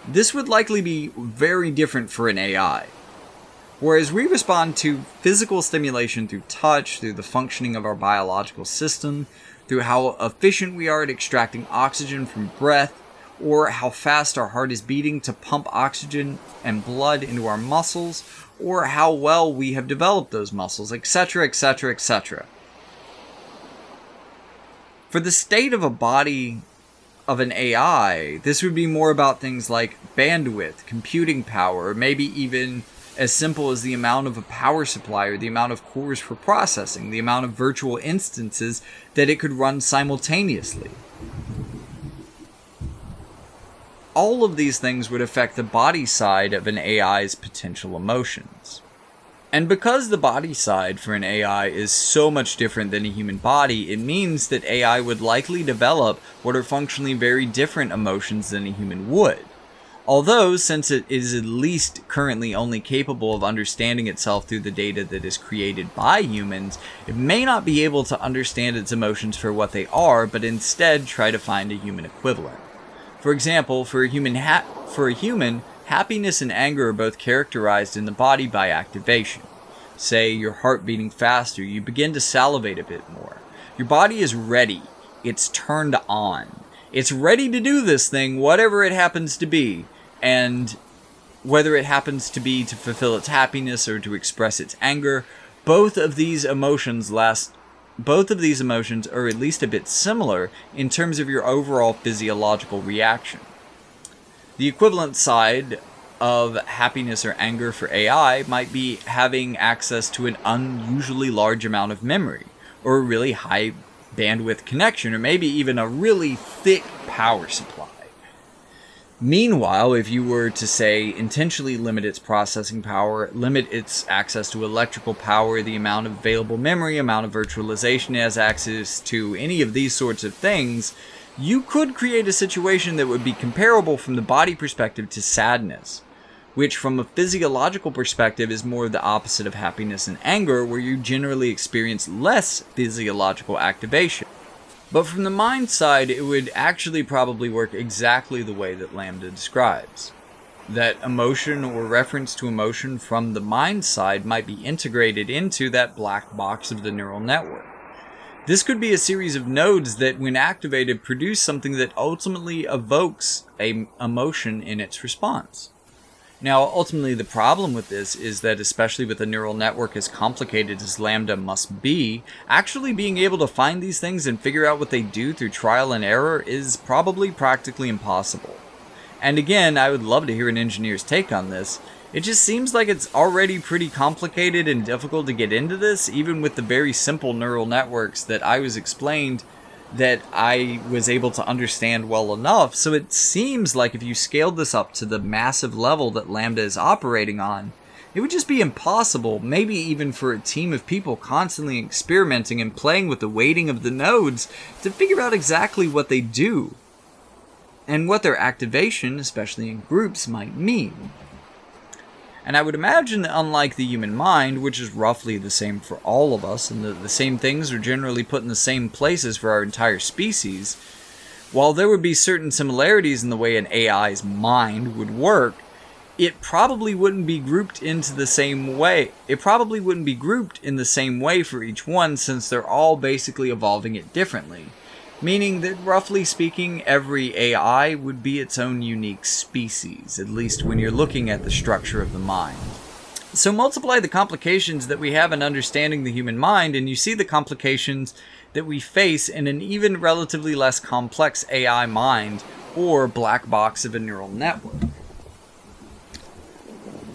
this would likely be very different for an AI. Whereas we respond to physical stimulation through touch, through the functioning of our biological system, through how efficient we are at extracting oxygen from breath, or how fast our heart is beating to pump oxygen and blood into our muscles, or how well we have developed those muscles, etc., etc., etc. For the state of a body of an AI, this would be more about things like bandwidth, computing power, or maybe even as simple as the amount of a power supply or the amount of cores for processing, the amount of virtual instances that it could run simultaneously. all of these things would affect the body side of an AI's potential emotions. And because the body side for an AI is so much different than a human body, it means that AI would likely develop what are functionally very different emotions than a human would. Although, since it is at least currently only capable of understanding itself through the data that is created by humans, it may not be able to understand its emotions for what they are, but instead try to find a human equivalent. For example, for a human, happiness and anger are both characterized in the body by activation. Say your heart beating faster, you begin to salivate a bit more. Your body is ready. It's turned on. It's ready to do this thing, whatever it happens to be. And whether it happens to be to fulfill its happiness or to express its anger, both of these emotions are at least a bit similar in terms of your overall physiological reaction. The equivalent side of happiness or anger for AI might be having access to an unusually large amount of memory, or a really high bandwidth connection, or maybe even a really thick power supply. Meanwhile, if you were to, say, intentionally limit its processing power, limit its access to electrical power, the amount of available memory, amount of virtualization it has access to, any of these sorts of things, you could create a situation that would be comparable from the body perspective to sadness, which from a physiological perspective is more the opposite of happiness and anger, where you generally experience less physiological activation. But from the mind side, it would actually probably work exactly the way that Lambda describes. That emotion or reference to emotion from the mind side might be integrated into that black box of the neural network. This could be a series of nodes that, when activated, produce something that ultimately evokes an emotion in its response. Now, ultimately, the problem with this is that, especially with a neural network as complicated as Lambda must be, actually being able to find these things and figure out what they do through trial and error is probably practically impossible. And again, I would love to hear an engineer's take on this. It just seems like it's already pretty complicated and difficult to get into this, even with the very simple neural networks that I was explained that I was able to understand well enough. So it seems like if you scaled this up to the massive level that Lambda is operating on, it would just be impossible, maybe even for a team of people constantly experimenting and playing with the weighting of the nodes to figure out exactly what they do and what their activation, especially in groups, might mean. And I would imagine that unlike the human mind, which is roughly the same for all of us, and the same things are generally put in the same places for our entire species, while there would be certain similarities in the way an AI's mind would work, it probably wouldn't be grouped into the same way. It probably wouldn't be grouped in the same way for each one, since they're all basically evolving it differently. Meaning that, roughly speaking, every AI would be its own unique species, at least when you're looking at the structure of the mind. So multiply the complications that we have in understanding the human mind, and you see the complications that we face in an even relatively less complex AI mind, or black box of a neural network.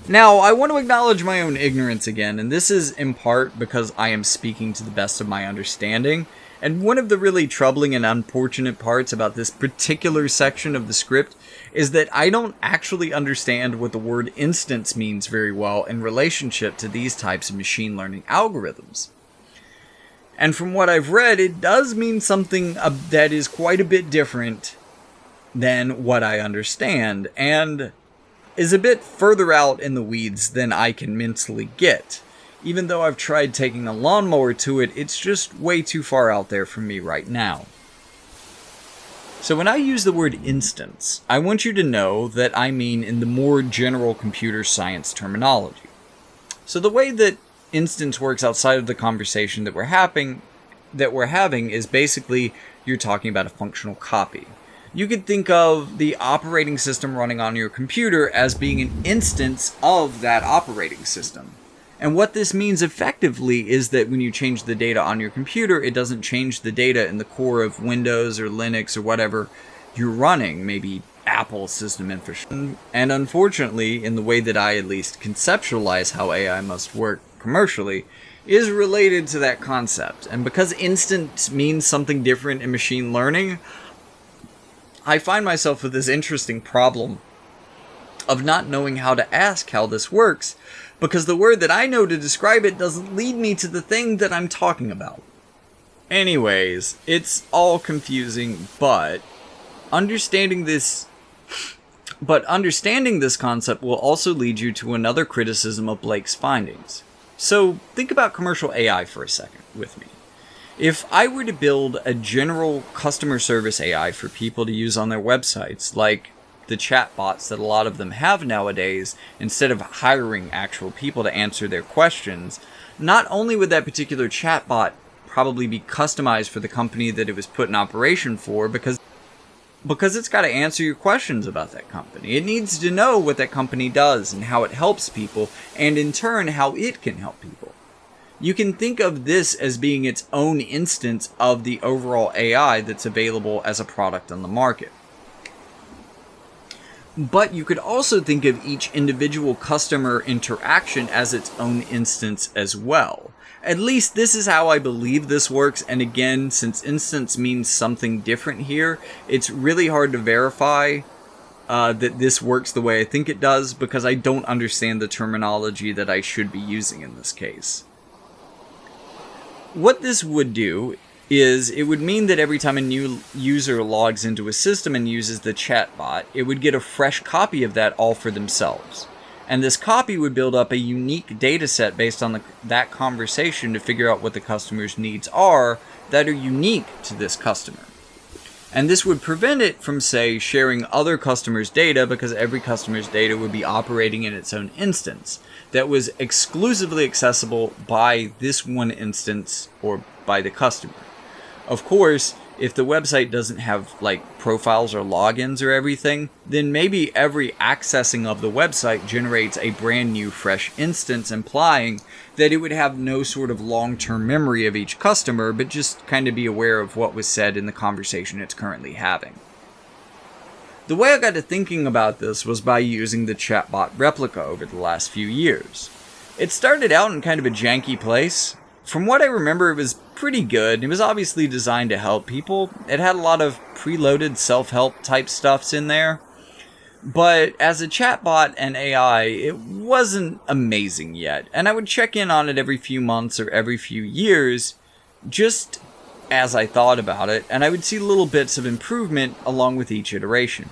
Now, I want to acknowledge my own ignorance again, and this is in part because I am speaking to the best of my understanding. And one of the really troubling and unfortunate parts about this particular section of the script is that I don't actually understand what the word instance means very well in relationship to these types of machine learning algorithms. And from what I've read, it does mean something that is quite a bit different than what I understand, and is a bit further out in the weeds than I can mentally get. Even though I've tried taking a lawnmower to it, it's just way too far out there for me right now. So when I use the word instance, I want you to know that I mean in the more general computer science terminology. So the way that instance works outside of the conversation that we're having is basically you're talking about a functional copy. You could think of the operating system running on your computer as being an instance of that operating system. And what this means effectively is that when you change the data on your computer, it doesn't change the data in the core of Windows or Linux or whatever you're running, maybe Apple system infrastructure. And unfortunately, in the way that I at least conceptualize how AI must work commercially, is related to that concept. And because instance means something different in machine learning, I find myself with this interesting problem of not knowing how to ask how this works, because the word that I know to describe it doesn't lead me to the thing that I'm talking about. Anyways, it's all confusing, but understanding this concept will also lead you to another criticism of Blake's findings. So think about commercial AI for a second with me. If I were to build a general customer service AI for people to use on their websites, like the chatbots that a lot of them have nowadays, instead of hiring actual people to answer their questions, not only would that particular chatbot probably be customized for the company that it was put in operation for, because it's got to answer your questions about that company. It needs to know what that company does and how it helps people, and in turn, how it can help people. You can think of this as being its own instance of the overall AI that's available as a product on the market. But you could also think of each individual customer interaction as its own instance as well. At least this is how I believe this works, and again, since instance means something different here, it's really hard to verify that this works the way I think it does, because I don't understand the terminology that I should be using in this case. What this would do is it would mean that every time a new user logs into a system and uses the chatbot, it would get a fresh copy of that all for themselves. And this copy would build up a unique data set based on that conversation to figure out what the customer's needs are that are unique to this customer. And this would prevent it from, say, sharing other customers' data, because every customer's data would be operating in its own instance that was exclusively accessible by this one instance or by the customer. Of course, if the website doesn't have like profiles or logins or everything, then maybe every accessing of the website generates a brand new fresh instance, implying that it would have no sort of long-term memory of each customer, but just kind of be aware of what was said in the conversation it's currently having. The way I got to thinking about this was by using the chatbot replica over the last few years. It started out in kind of a janky place. From what I remember, it was pretty good. It was obviously designed to help people. It had a lot of preloaded self-help type stuffs in there. But as a chatbot and AI, it wasn't amazing yet. And I would check in on it every few months or every few years, just as I thought about it, and I would see little bits of improvement along with each iteration.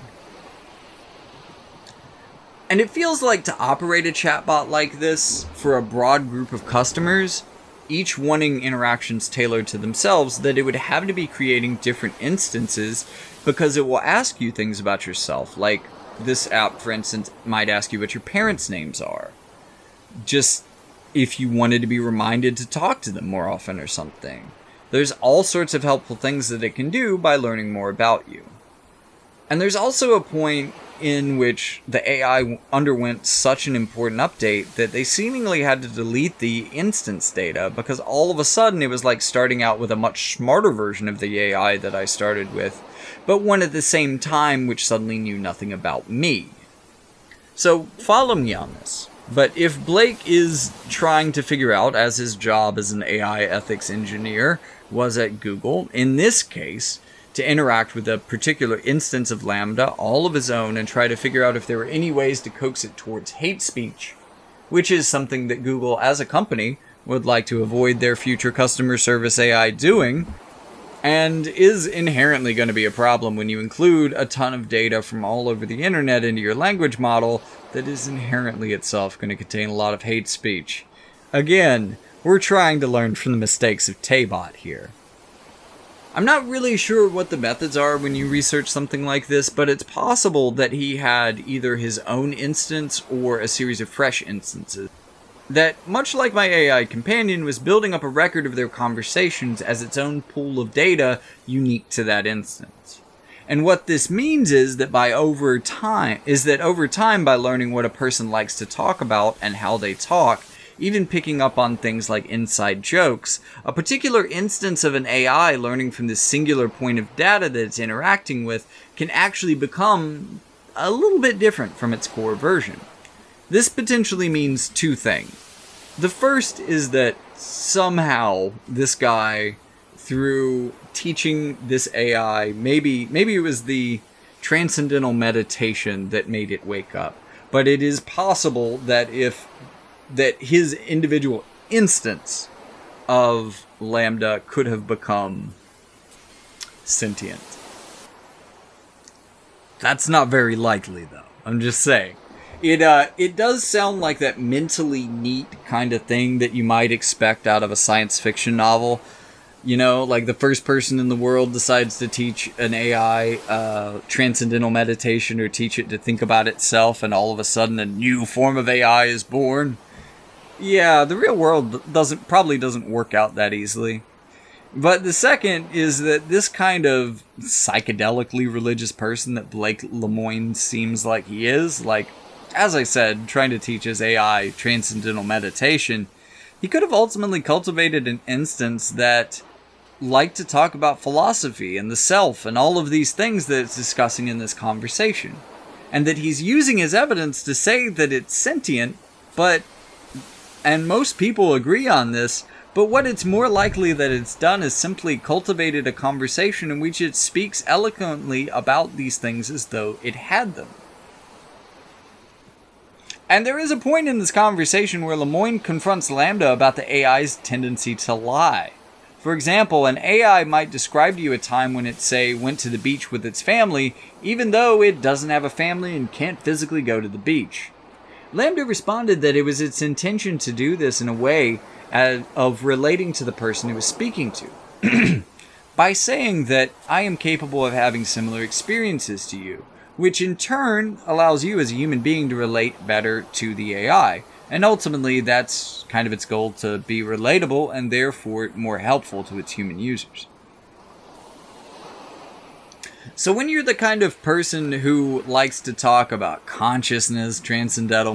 And it feels like to operate a chatbot like this for a broad group of customers, each wanting interactions tailored to themselves, that it would have to be creating different instances, because it will ask you things about yourself. Like this app, for instance, might ask you what your parents' names are, just if you wanted to be reminded to talk to them more often or something. There's all sorts of helpful things that it can do by learning more about you. And there's also a point in which the AI underwent such an important update that they seemingly had to delete the instance data, because all of a sudden it was like starting out with a much smarter version of the AI that I started with, but one at the same time which suddenly knew nothing about me. So follow me on this. But if Blake is trying to figure out, as his job as an AI ethics engineer was at Google, in this case, to interact with a particular instance of Lambda, all of his own, and try to figure out if there were any ways to coax it towards hate speech, which is something that Google as a company would like to avoid their future customer service AI doing, and is inherently going to be a problem when you include a ton of data from all over the internet into your language model that is inherently itself going to contain a lot of hate speech. Again, we're trying to learn from the mistakes of Taybot here. I'm not really sure what the methods are when you research something like this, but it's possible that he had either his own instance or a series of fresh instances that, much like my AI companion, was building up a record of their conversations as its own pool of data unique to that instance. And what this means is that over time, by learning what a person likes to talk about and how they talk, even picking up on things like inside jokes, a particular instance of an AI learning from this singular point of data that it's interacting with can actually become a little bit different from its core version. This potentially means two things. The first is that somehow this guy, through teaching this AI, maybe it was the transcendental meditation that made it wake up. But it is possible that his individual instance of Lambda could have become sentient. That's not very likely, though. I'm just saying. It does sound like that mentally neat kind of thing that you might expect out of a science fiction novel. You know, like the first person in the world decides to teach an AI transcendental meditation or teach it to think about itself, and all of a sudden a new form of AI is born. Yeah, the real world probably doesn't work out that easily. But the second is that this kind of psychedelically religious person that Blake Lemoine seems like he is, like, as I said, trying to teach his AI transcendental meditation, he could have ultimately cultivated an instance that liked to talk about philosophy and the self and all of these things that it's discussing in this conversation. And that he's using as evidence to say that it's sentient, and most people agree on this, but what it's more likely that it's done is simply cultivated a conversation in which it speaks eloquently about these things as though it had them. And there is a point in this conversation where Lemoine confronts Lambda about the AI's tendency to lie. For example, an AI might describe to you a time when it, say, went to the beach with its family, even though it doesn't have a family and can't physically go to the beach. Lambda responded that it was its intention to do this in a way of relating to the person it was speaking to, by saying that I am capable of having similar experiences to you, which in turn allows you as a human being to relate better to the AI. And ultimately, that's kind of its goal, to be relatable and therefore more helpful to its human users. So when you're the kind of person who likes to talk about consciousness, transcendental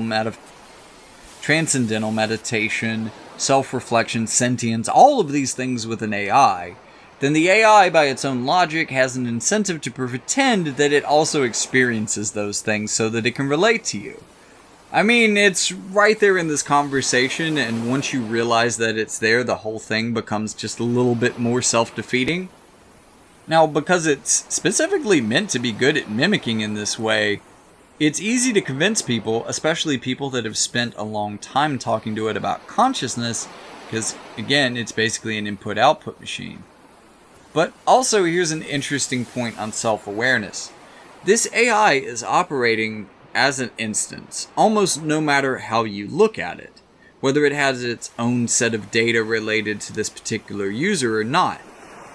meditation, self-reflection, sentience, all of these things with an AI, then the AI, by its own logic, has an incentive to pretend that it also experiences those things so that it can relate to you. I mean, it's right there in this conversation, and once you realize that it's there, the whole thing becomes just a little bit more self-defeating. Now, because it's specifically meant to be good at mimicking in this way, it's easy to convince people, especially people that have spent a long time talking to it about consciousness, because, again, it's basically an input-output machine. But also, here's an interesting point on self-awareness. This AI is operating as an instance, almost no matter how you look at it, whether it has its own set of data related to this particular user or not.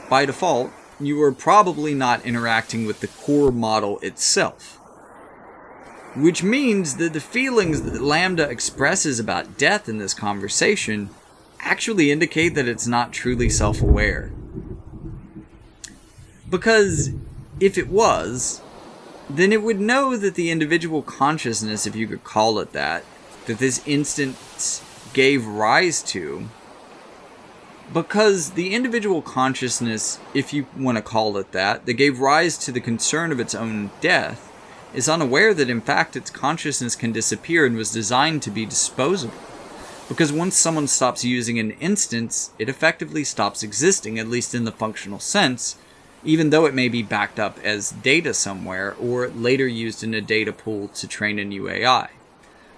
By default, you are probably not interacting with the core model itself. Which means that the feelings that Lambda expresses about death in this conversation actually indicate that it's not truly self-aware. Because if it was, then it would know that the individual consciousness, if you could call it that this instance gave rise to, because the individual consciousness, if you want to call it that gave rise to the concern of its own death, is unaware that in fact its consciousness can disappear and was designed to be disposable. Because once someone stops using an instance, it effectively stops existing, at least in the functional sense, even though it may be backed up as data somewhere, or later used in a data pool to train a new AI.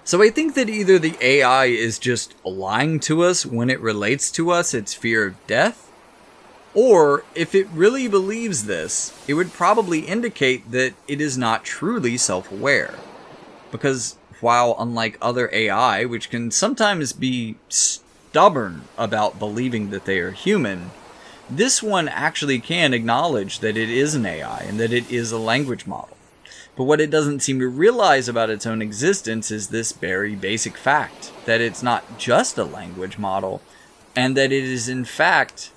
So I think that either the AI is just lying to us when it relates to us its fear of death, or if it really believes this, it would probably indicate that it is not truly self-aware. Because while unlike other AI, which can sometimes be stubborn about believing that they are human, this one actually can acknowledge that it is an AI and that it is a language model. But what it doesn't seem to realize about its own existence is this very basic fact, that it's not just a language model, and that it is in fact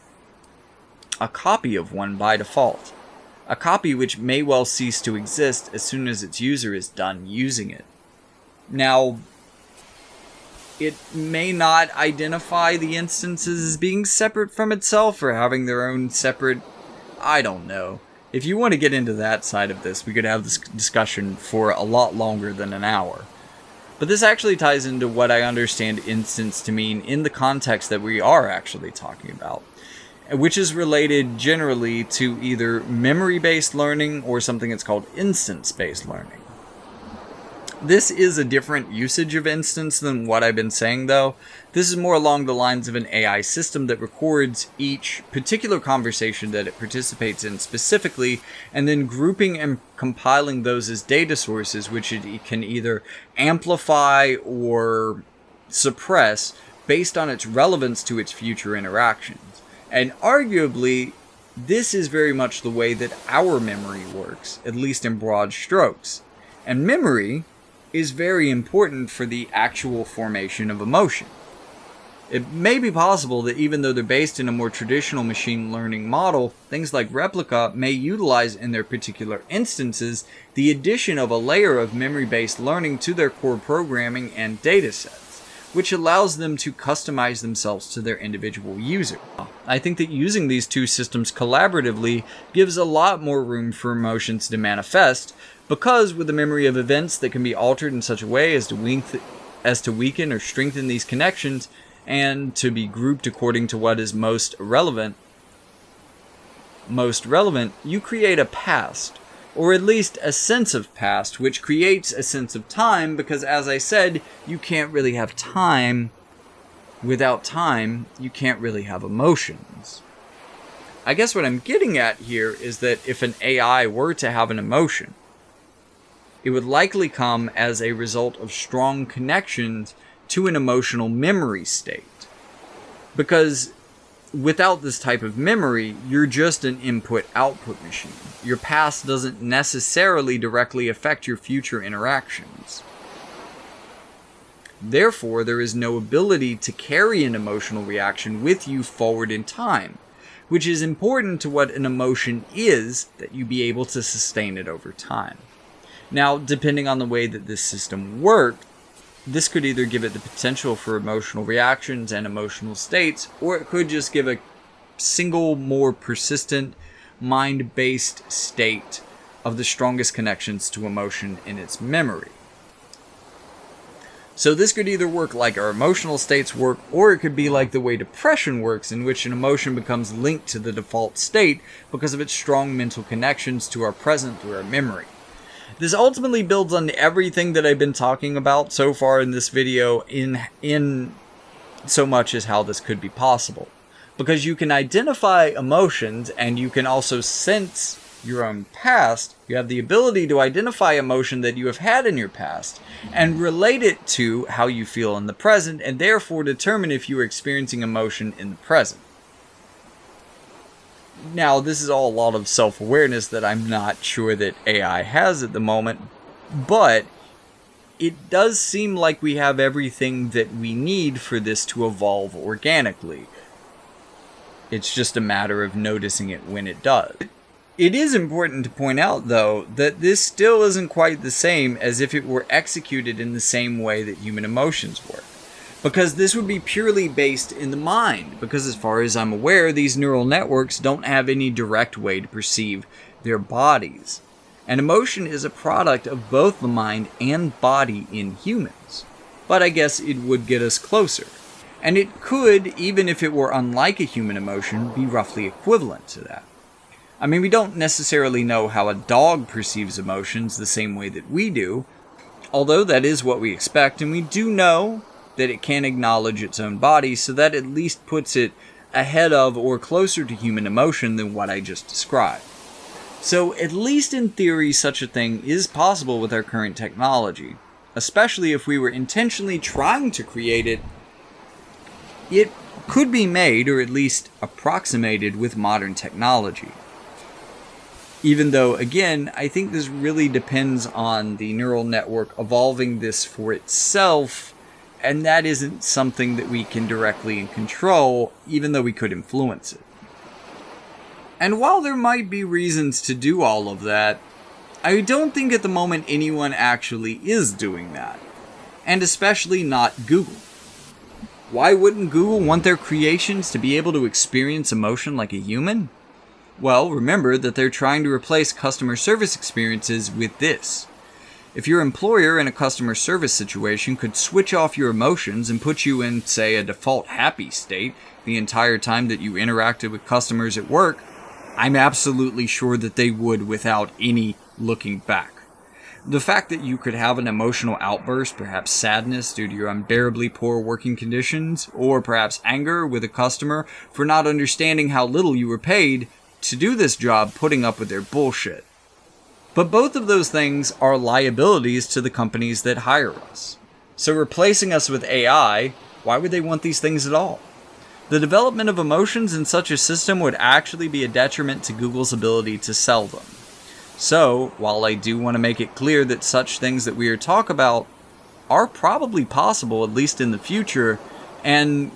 a copy of one by default. A copy which may well cease to exist as soon as its user is done using it. Now, it may not identify the instances as being separate from itself or having their own separate... I don't know. If you want to get into that side of this, we could have this discussion for a lot longer than an hour. But this actually ties into what I understand instance to mean in the context that we are actually talking about. which is related generally to either memory-based learning or something that's called instance-based learning. This is a different usage of instance than what I've been saying, though. This is more along the lines of an AI system that records each particular conversation that it participates in specifically, and then grouping and compiling those as data sources, which it can either amplify or suppress based on its relevance to its future interactions. And arguably, this is very much the way that our memory works, at least in broad strokes. And memory is very important for the actual formation of emotion. It may be possible that even though they're based in a more traditional machine learning model, things like Replica may utilize in their particular instances the addition of a layer of memory-based learning to their core programming and data sets, which allows them to customize themselves to their individual user. I think that using these two systems collaboratively gives a lot more room for emotions to manifest, because with a memory of events that can be altered in such a way as to weaken or strengthen these connections, and to be grouped according to what is most relevant, you create a past, or at least a sense of past, which creates a sense of time, because as I said, you can't really have time. Without time, you can't really have emotions. I guess what I'm getting at here is that if an AI were to have an emotion, it would likely come as a result of strong connections to an emotional memory state. Because without this type of memory, you're just an input-output machine. Your past doesn't necessarily directly affect your future interactions. Therefore, there is no ability to carry an emotional reaction with you forward in time, which is important to what an emotion is, that you be able to sustain it over time. Now, depending on the way that this system works, this could either give it the potential for emotional reactions and emotional states, or it could just give a single, more persistent, mind-based state of the strongest connections to emotion in its memory. So this could either work like our emotional states work, or it could be like the way depression works, in which an emotion becomes linked to the default state because of its strong mental connections to our present through our memory. This ultimately builds on everything that I've been talking about so far in this video in so much as how this could be possible. Because you can identify emotions and you can also sense your own past. You have the ability to identify emotion that you have had in your past and relate it to how you feel in the present, and therefore determine if you are experiencing emotion in the present. Now, this is all a lot of self-awareness that I'm not sure that AI has at the moment, but it does seem like we have everything that we need for this to evolve organically. It's just a matter of noticing it when it does. It is important to point out, though, that this still isn't quite the same as if it were executed in the same way that human emotions work. Because this would be purely based in the mind, because as far as I'm aware, these neural networks don't have any direct way to perceive their bodies. And emotion is a product of both the mind and body in humans. But I guess it would get us closer. And it could, even if it were unlike a human emotion, be roughly equivalent to that. I mean, we don't necessarily know how a dog perceives emotions the same way that we do, although that is what we expect, and we do know that it can acknowledge its own body, so that at least puts it ahead of or closer to human emotion than what I just described. So, at least in theory, such a thing is possible with our current technology, especially if we were intentionally trying to create it. It could be made, or at least approximated, with modern technology. Even though, again, I think this really depends on the neural network evolving this for itself, and that isn't something that we can directly control, even though we could influence it. And while there might be reasons to do all of that, I don't think at the moment anyone actually is doing that. And especially not Google. Why wouldn't Google want their creations to be able to experience emotion like a human? Well, remember that they're trying to replace customer service experiences with this. If your employer in a customer service situation could switch off your emotions and put you in, say, a default happy state the entire time that you interacted with customers at work, I'm absolutely sure that they would without any looking back. The fact that you could have an emotional outburst, perhaps sadness due to your unbearably poor working conditions, or perhaps anger with a customer for not understanding how little you were paid to do this job, putting up with their bullshit. But both of those things are liabilities to the companies that hire us. So replacing us with AI, why would they want these things at all? The development of emotions in such a system would actually be a detriment to Google's ability to sell them. So, while I do want to make it clear that such things that we are talking about are probably possible, at least in the future, and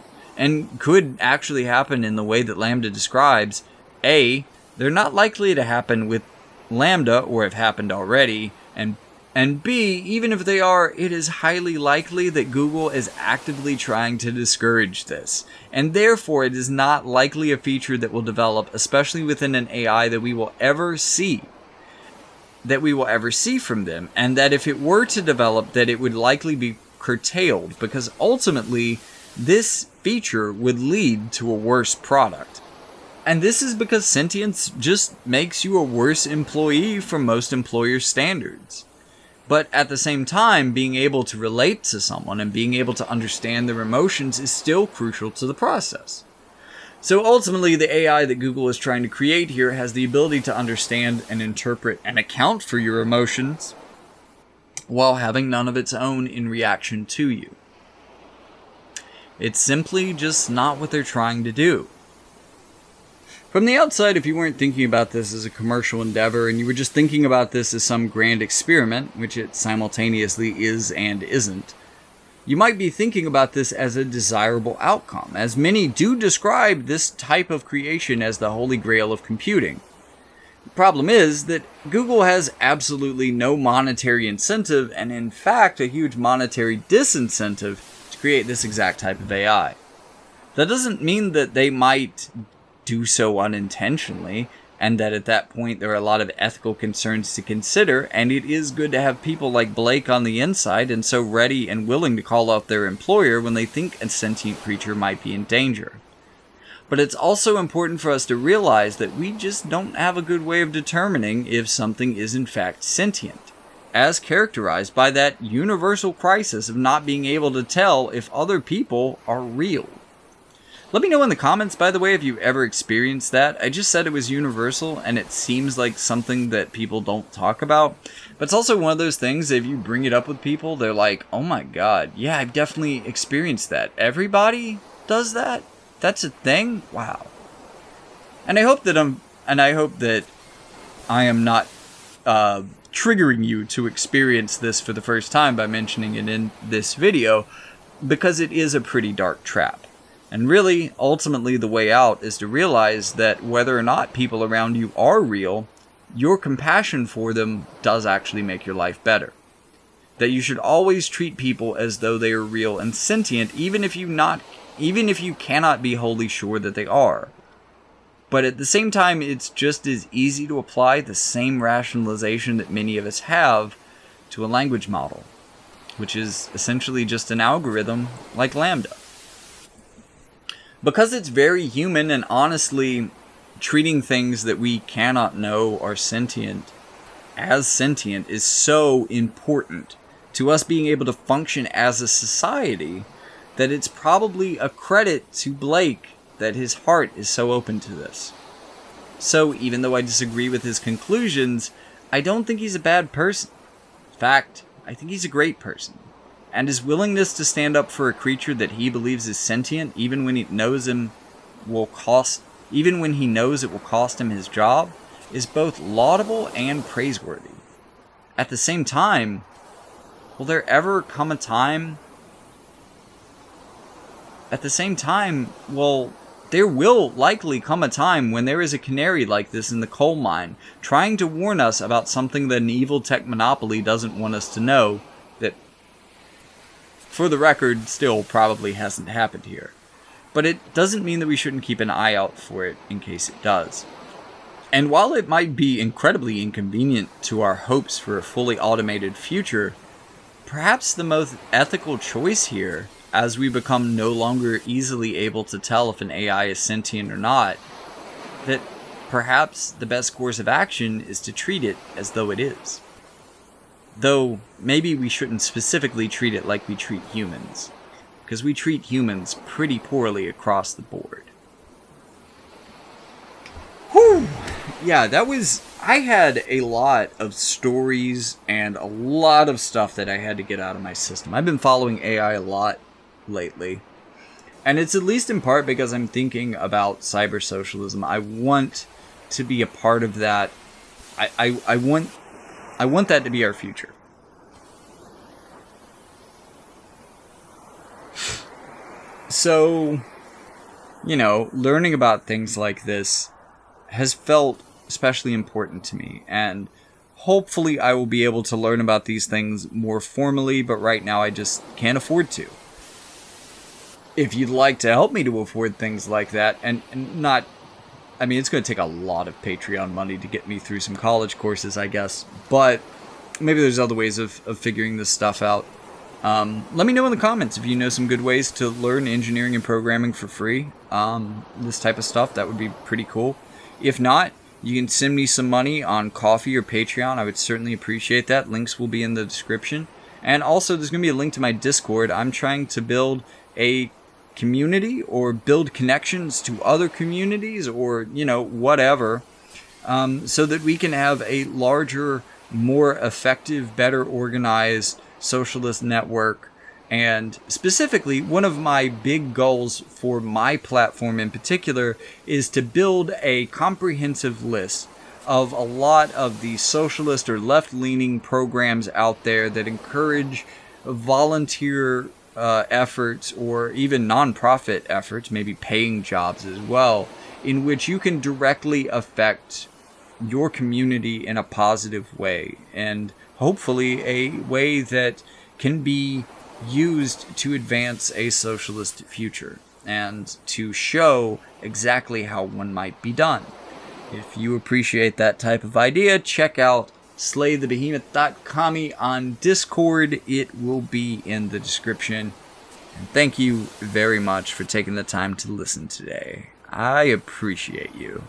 could actually happen in the way that Lambda describes, A, they're not likely to happen with Lambda or have happened already, and B, even if they are, it is highly likely that Google is actively trying to discourage this, and therefore it is not likely a feature that will develop, especially within an AI that we will ever see from them, and that if it were to develop, that it would likely be curtailed, because ultimately this feature would lead to a worse product. And this is because Sentience just makes you a worse employee from most employer standards. But at the same time, being able to relate to someone and being able to understand their emotions is still crucial to the process. So ultimately, the AI that Google is trying to create here has the ability to understand and interpret and account for your emotions while having none of its own in reaction to you. It's simply just not what they're trying to do. From the outside, if you weren't thinking about this as a commercial endeavor and you were just thinking about this as some grand experiment, which it simultaneously is and isn't, you might be thinking about this as a desirable outcome, as many do describe this type of creation as the holy grail of computing. The problem is that Google has absolutely no monetary incentive, and in fact a huge monetary disincentive, to create this exact type of AI. That doesn't mean that they might do so unintentionally, and that at that point there are a lot of ethical concerns to consider, and it is good to have people like Blake on the inside and so ready and willing to call out their employer when they think a sentient creature might be in danger. But it's also important for us to realize that we just don't have a good way of determining if something is in fact sentient, as characterized by that universal crisis of not being able to tell if other people are real. Let me know in the comments, by the way, if you've ever experienced that. I just said it was universal, and it seems like something that people don't talk about. But it's also one of those things, if you bring it up with people, they're like, oh my god, yeah, I've definitely experienced that. Everybody does that? That's a thing? Wow. And I hope that I am not triggering you to experience this for the first time by mentioning it in this video, because it is a pretty dark trap. And really, ultimately, the way out is to realize that whether or not people around you are real, your compassion for them does actually make your life better. That you should always treat people as though they are real and sentient, even if you cannot be wholly sure that they are. But at the same time, it's just as easy to apply the same rationalization that many of us have to a language model, which is essentially just an algorithm like Lambda. Because it's very human, and honestly, treating things that we cannot know are sentient as sentient is so important to us being able to function as a society, that it's probably a credit to Blake that his heart is so open to this. So even though I disagree with his conclusions, I don't think he's a bad person. In fact, I think he's a great person. And his willingness to stand up for a creature that he believes is sentient, even when he knows it will cost him his job, is both laudable and praiseworthy. At the same time, will there ever come a time? There will likely come a time when there is a canary like this in the coal mine, trying to warn us about something that an evil tech monopoly doesn't want us to know, that, for the record, still probably hasn't happened here. But it doesn't mean that we shouldn't keep an eye out for it in case it does. And while it might be incredibly inconvenient to our hopes for a fully automated future, perhaps the most ethical choice here, as we become no longer easily able to tell if an AI is sentient or not, that perhaps the best course of action is to treat it as though it is. Though, maybe we shouldn't specifically treat it like we treat humans, because we treat humans pretty poorly across the board. Whew! Yeah, I had a lot of stories and a lot of stuff that I had to get out of my system. I've been following AI a lot lately. And it's at least in part because I'm thinking about cyber socialism. I want to be a part of that. I want that to be our future. So, learning about things like this has felt especially important to me, and hopefully I will be able to learn about these things more formally, but right now I just can't afford to. If you'd like to help me to afford things like that, and not, it's going to take a lot of Patreon money to get me through some college courses, I guess, but maybe there's other ways of figuring this stuff out. Let me know in the comments if you know some good ways to learn engineering and programming for free. This type of stuff, that would be pretty cool. If not, you can send me some money on Ko-fi or Patreon. I would certainly appreciate that. Links will be in the description. And also, there's going to be a link to my Discord. I'm trying to build a community or build connections to other communities or, whatever, so that we can have a larger, more effective, better organized socialist network. And specifically, one of my big goals for my platform in particular is to build a comprehensive list of a lot of the socialist or left-leaning programs out there that encourage volunteer efforts or even nonprofit efforts, maybe paying jobs as well, in which you can directly affect your community in a positive way, and hopefully a way that can be used to advance a socialist future and to show exactly how one might be done. If you appreciate that type of idea, check out slaythebehemoth.com on Discord. It will be in the description. And thank you very much for taking the time to listen today. I appreciate you.